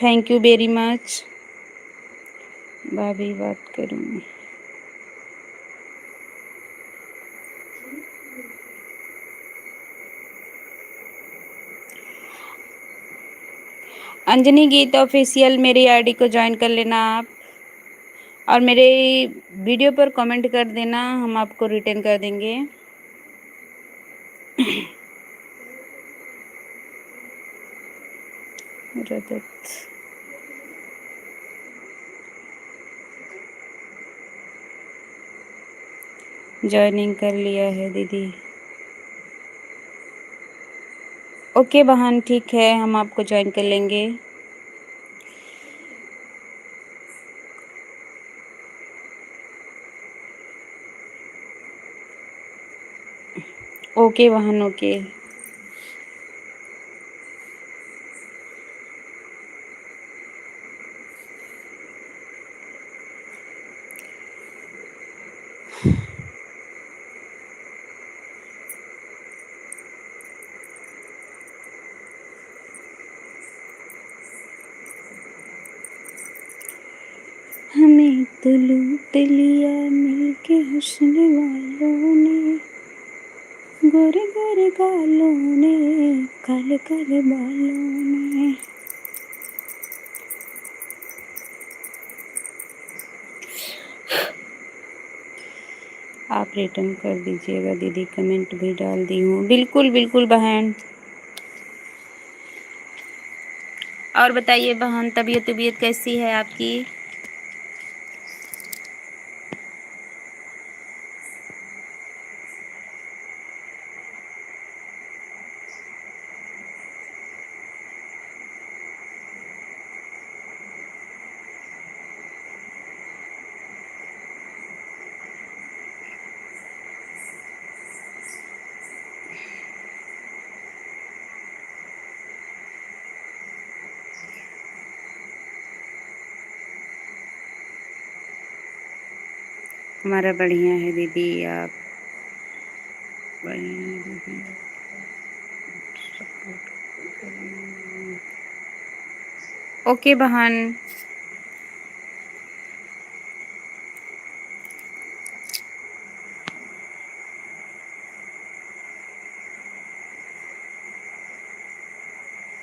thank you very much. भाभी बात करूँ? अंजनी गीत ऑफिशियल मेरी आईडी को ज्वाइन कर लेना आप, और मेरे वीडियो पर कमेंट कर देना, हम आपको रिटर्न कर देंगे। रदत ज्वाइनिंग कर लिया है दीदी। ओके बहन, ठीक है, हम आपको ज्वाइन कर लेंगे। ओके बहन, ओके। हमें तो लूट लिया मिलके हुस्न वालों ने, गोरे गोरे गालों ने, काले काले बालों ने। आप रिटर्न कर दीजिएगा दीदी, कमेंट भी डाल दी हूँ। बिल्कुल बिल्कुल बहन। और बताइए बहन, तबीयत कैसी है आपकी? हमारा बढ़िया है दीदी, आप बढ़िया है दीदी, सपोर्ट करें। ओके बहन।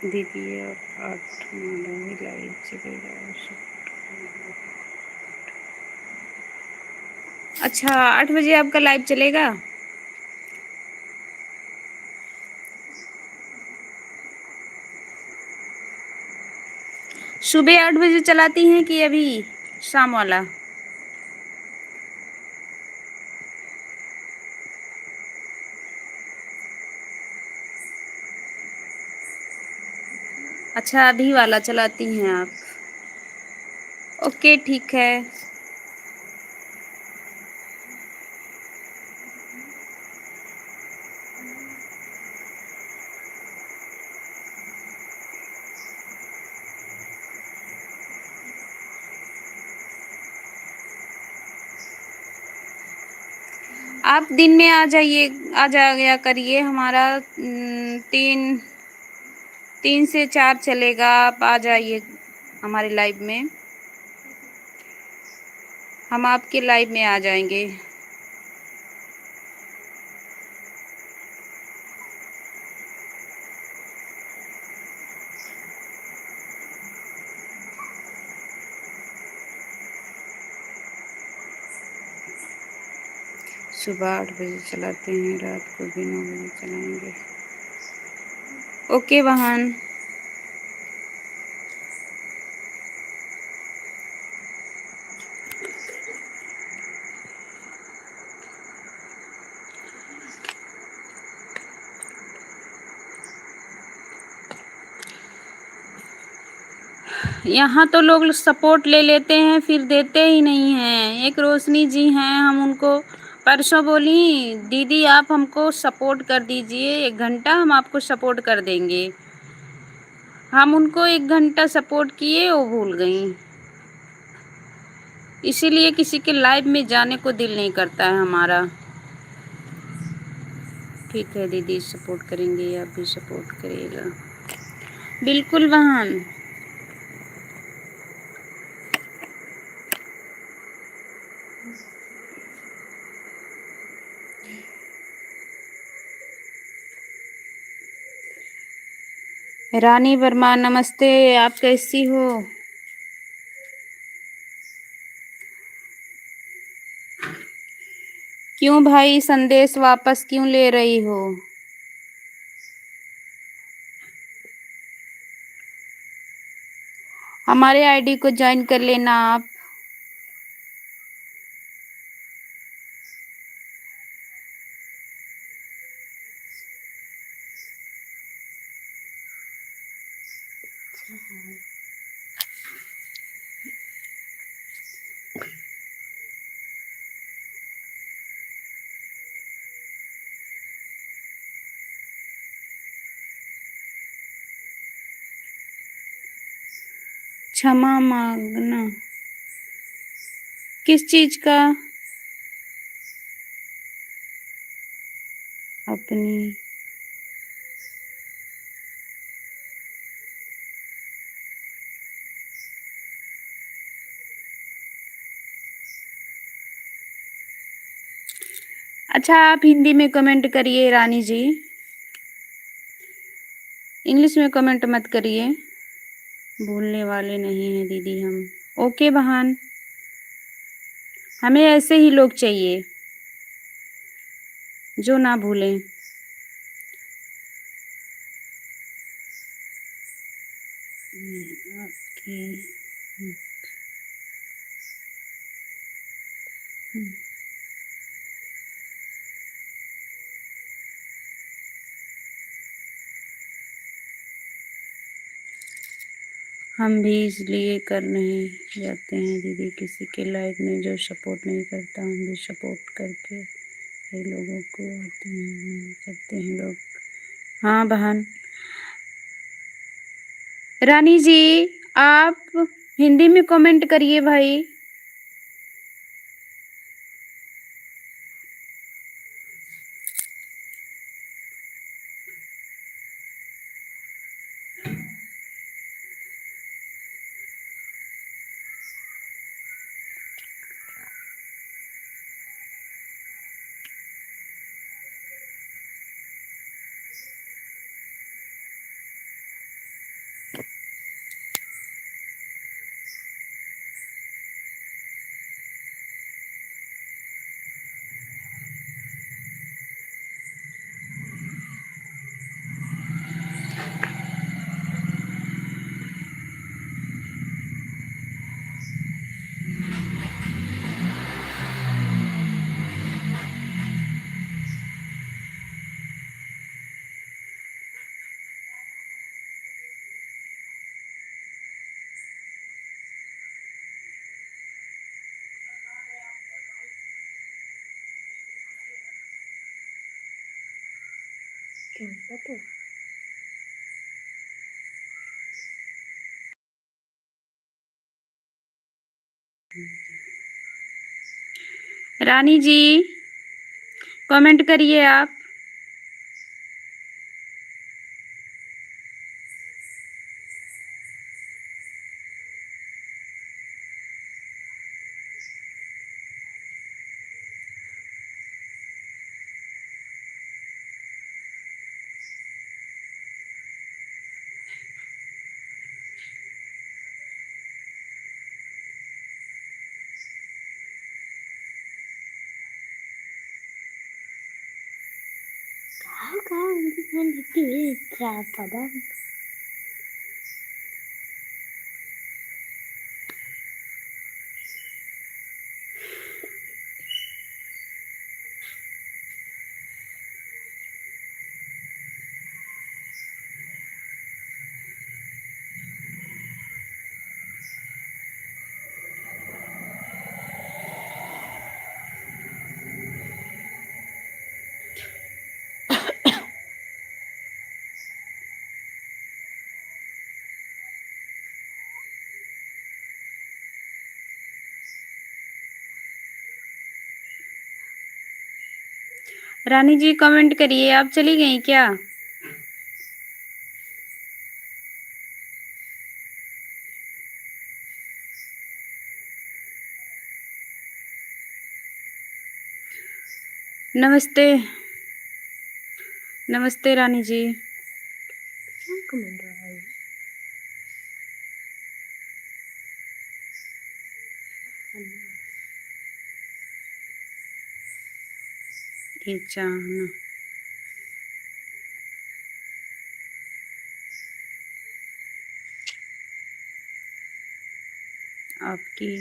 दीदी आप 8 9 लाइव चलेगा। अच्छा 8 बजे आपका लाइव चलेगा? सुबह 8 बजे चलाती हैं कि अभी शाम वाला? अच्छा अभी वाला चलाती हैं आप? ओके ठीक है। आप दिन में आ जाइए, आ जाया करिए। हमारा 3 से 4 चलेगा। आप आ जाइए हमारे लाइव में, हम आपके लाइव में आ जाएंगे। सुबह 8 बजे चलाते हैं, रात को भी 9 बजे चलाएंगे। ओके बहन। यहाँ तो लोग सपोर्ट ले लेते हैं फिर देते ही नहीं हैं। एक रोशनी जी हैं, हम उनको परसों बोली दीदी आप हमको सपोर्ट कर दीजिए, 1 घंटा हम आपको सपोर्ट कर देंगे। हम उनको 1 घंटा सपोर्ट किए, वो भूल गई। इसीलिए किसी के लाइव में जाने को दिल नहीं करता है हमारा। ठीक है दीदी, सपोर्ट करेंगे, आप भी सपोर्ट करिएगा। बिल्कुल बहन। रानी वर्मा नमस्ते, आप कैसी हो? क्यों भाई संदेश वापस क्यों ले रही हो? हमारे आईडी को ज्वाइन कर लेना आप। क्षमा मांगना किस चीज का? अपनी अच्छा आप हिंदी में कमेंट करिए रानी जी, इंग्लिश में कमेंट मत करिए। भूलने वाले नहीं हैं दीदी हम। ओके बहन, हमें ऐसे ही लोग चाहिए जो ना भूलें। आपकी हम भी इसलिए कर नहीं जाते हैं दीदी किसी के लाइफ में जो सपोर्ट नहीं करता। हम भी सपोर्ट करके ये लोगों को आते हैं, करते हैं लोग। हाँ बहन। रानी जी आप हिंदी में कमेंट करिए भाई। रानी जी कमेंट करिए आप। रानी जी कमेंट करिए। आप चली गई क्या? नमस्ते नमस्ते रानी जी। ये चाहना आपकी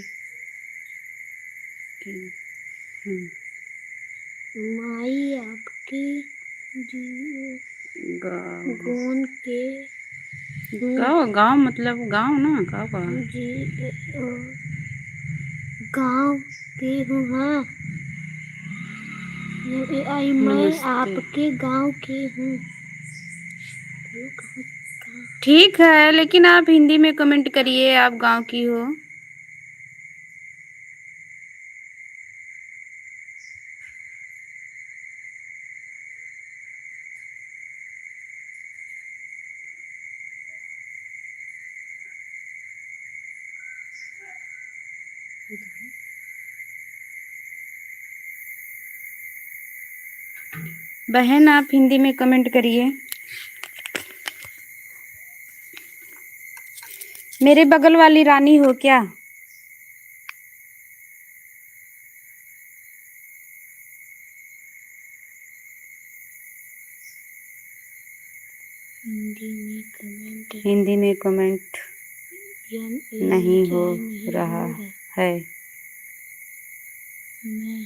माई आपकी गोन के गाँव मतलब गाँव ना गाँव गाँव के हूँ। हाँ मैं आपके गाँव की हूँ। ठीक है, लेकिन आप हिंदी में कमेंट करिए आप गांव की हो। बहन आप हिंदी में कमेंट करिए। मेरे बगल वाली रानी हो क्या? हिंदी में कमेंट नहीं हो रहा है। मैं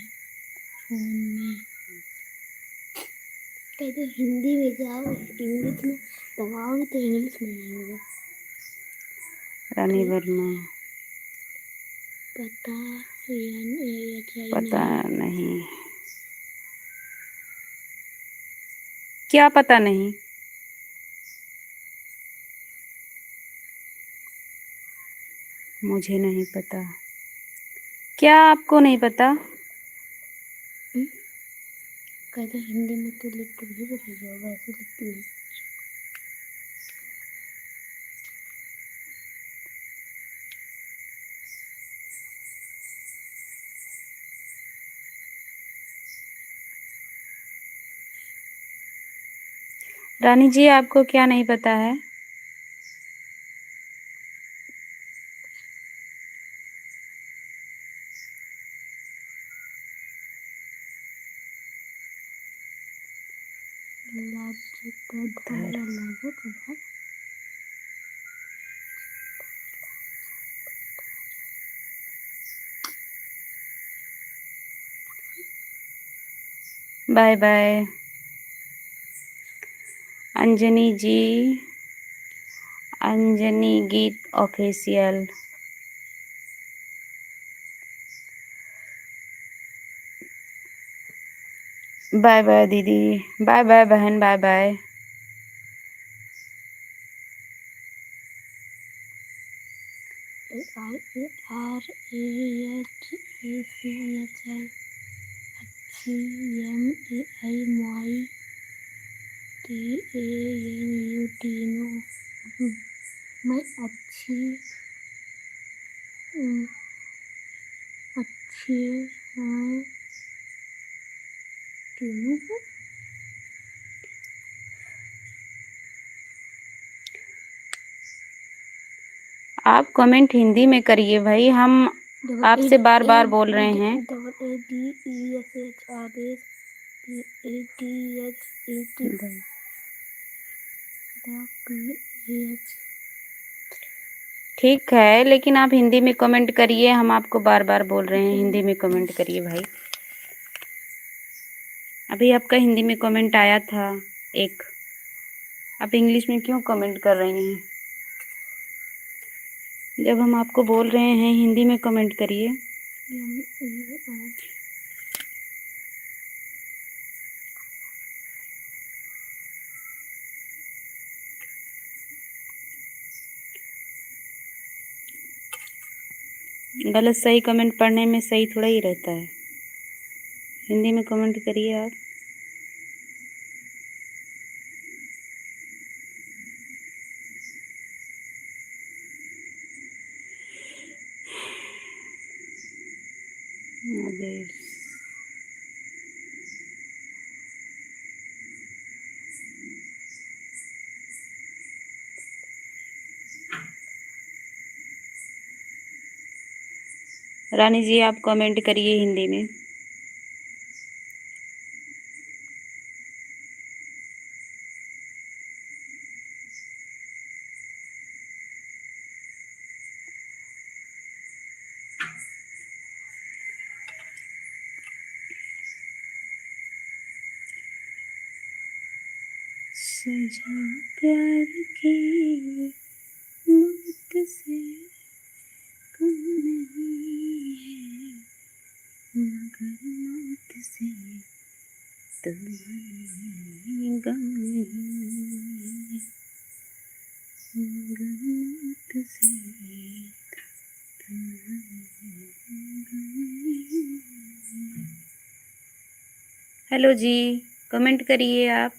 फोन में कहते हिंदी में जाओ, इंग्लिश में दबाओगे तो इंग्लिश में नहीं होगा। रानी वर्मा पता नहीं क्या पता नहीं। मुझे नहीं पता। क्या आपको नहीं पता? कहते हिंदी में तो लिख के भी भेजो, वैसे लिख के नहीं। रानी जी आपको क्या नहीं पता है? बाय बाय अंजनी जी, अंजनी गीत ऑफिशियल। बाय बाय दीदी, बाय बाय बहन, बाय बाय। ARAHACHI अच्छी MAIMYTANU मैं अच्छी अच्छी मैं तीनों आप कमेंट हिंदी में करिए भाई, हम आपसे बार बार बोल रहे हैं। ठीक है, लेकिन आप हिंदी में कमेंट करिए, हम आपको बार बार बोल रहे हैं हिंदी में कमेंट करिए भाई। अभी आपका हिंदी में कमेंट आया था एक, आप इंग्लिश में क्यों कमेंट कर रही हैं? जब हम आपको बोल रहे हैं हिंदी में कमेंट करिए। गलत सही कमेंट पढ़ने में सही थोड़ा ही रहता है, हिंदी में कमेंट करिए आप। रानी जी आप कमेंट करिए हिंदी में। सजा प्यार की मौत से कम नहीं है, मगर मौत से तो गम नहीं है, मगर मौत से तो गम नहीं है। हेलो जी, कमेंट करिए आप।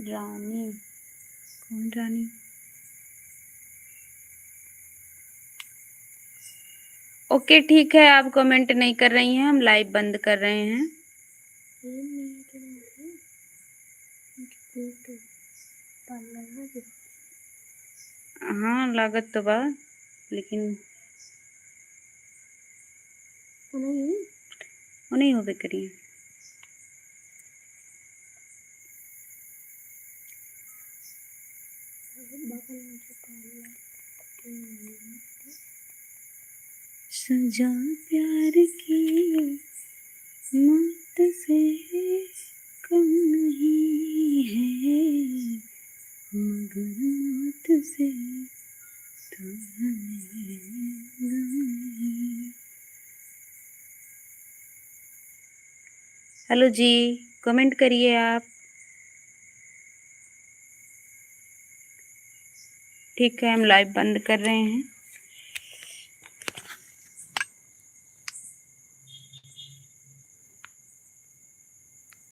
रानी, कौन रानी? ओके ठीक है, आप कमेंट नहीं कर रही हैं, हम लाइव बंद कर रहे हैं। हाँ लागत तो बा, लेकिन वो नहीं होबे करी। सजा प्यार की मौत से कम नहीं है, मगर मौत से तो हमें गम नहीं। हेलो जी, कमेंट करिए आप। ठीक है, हम लाइव बंद कर रहे हैं।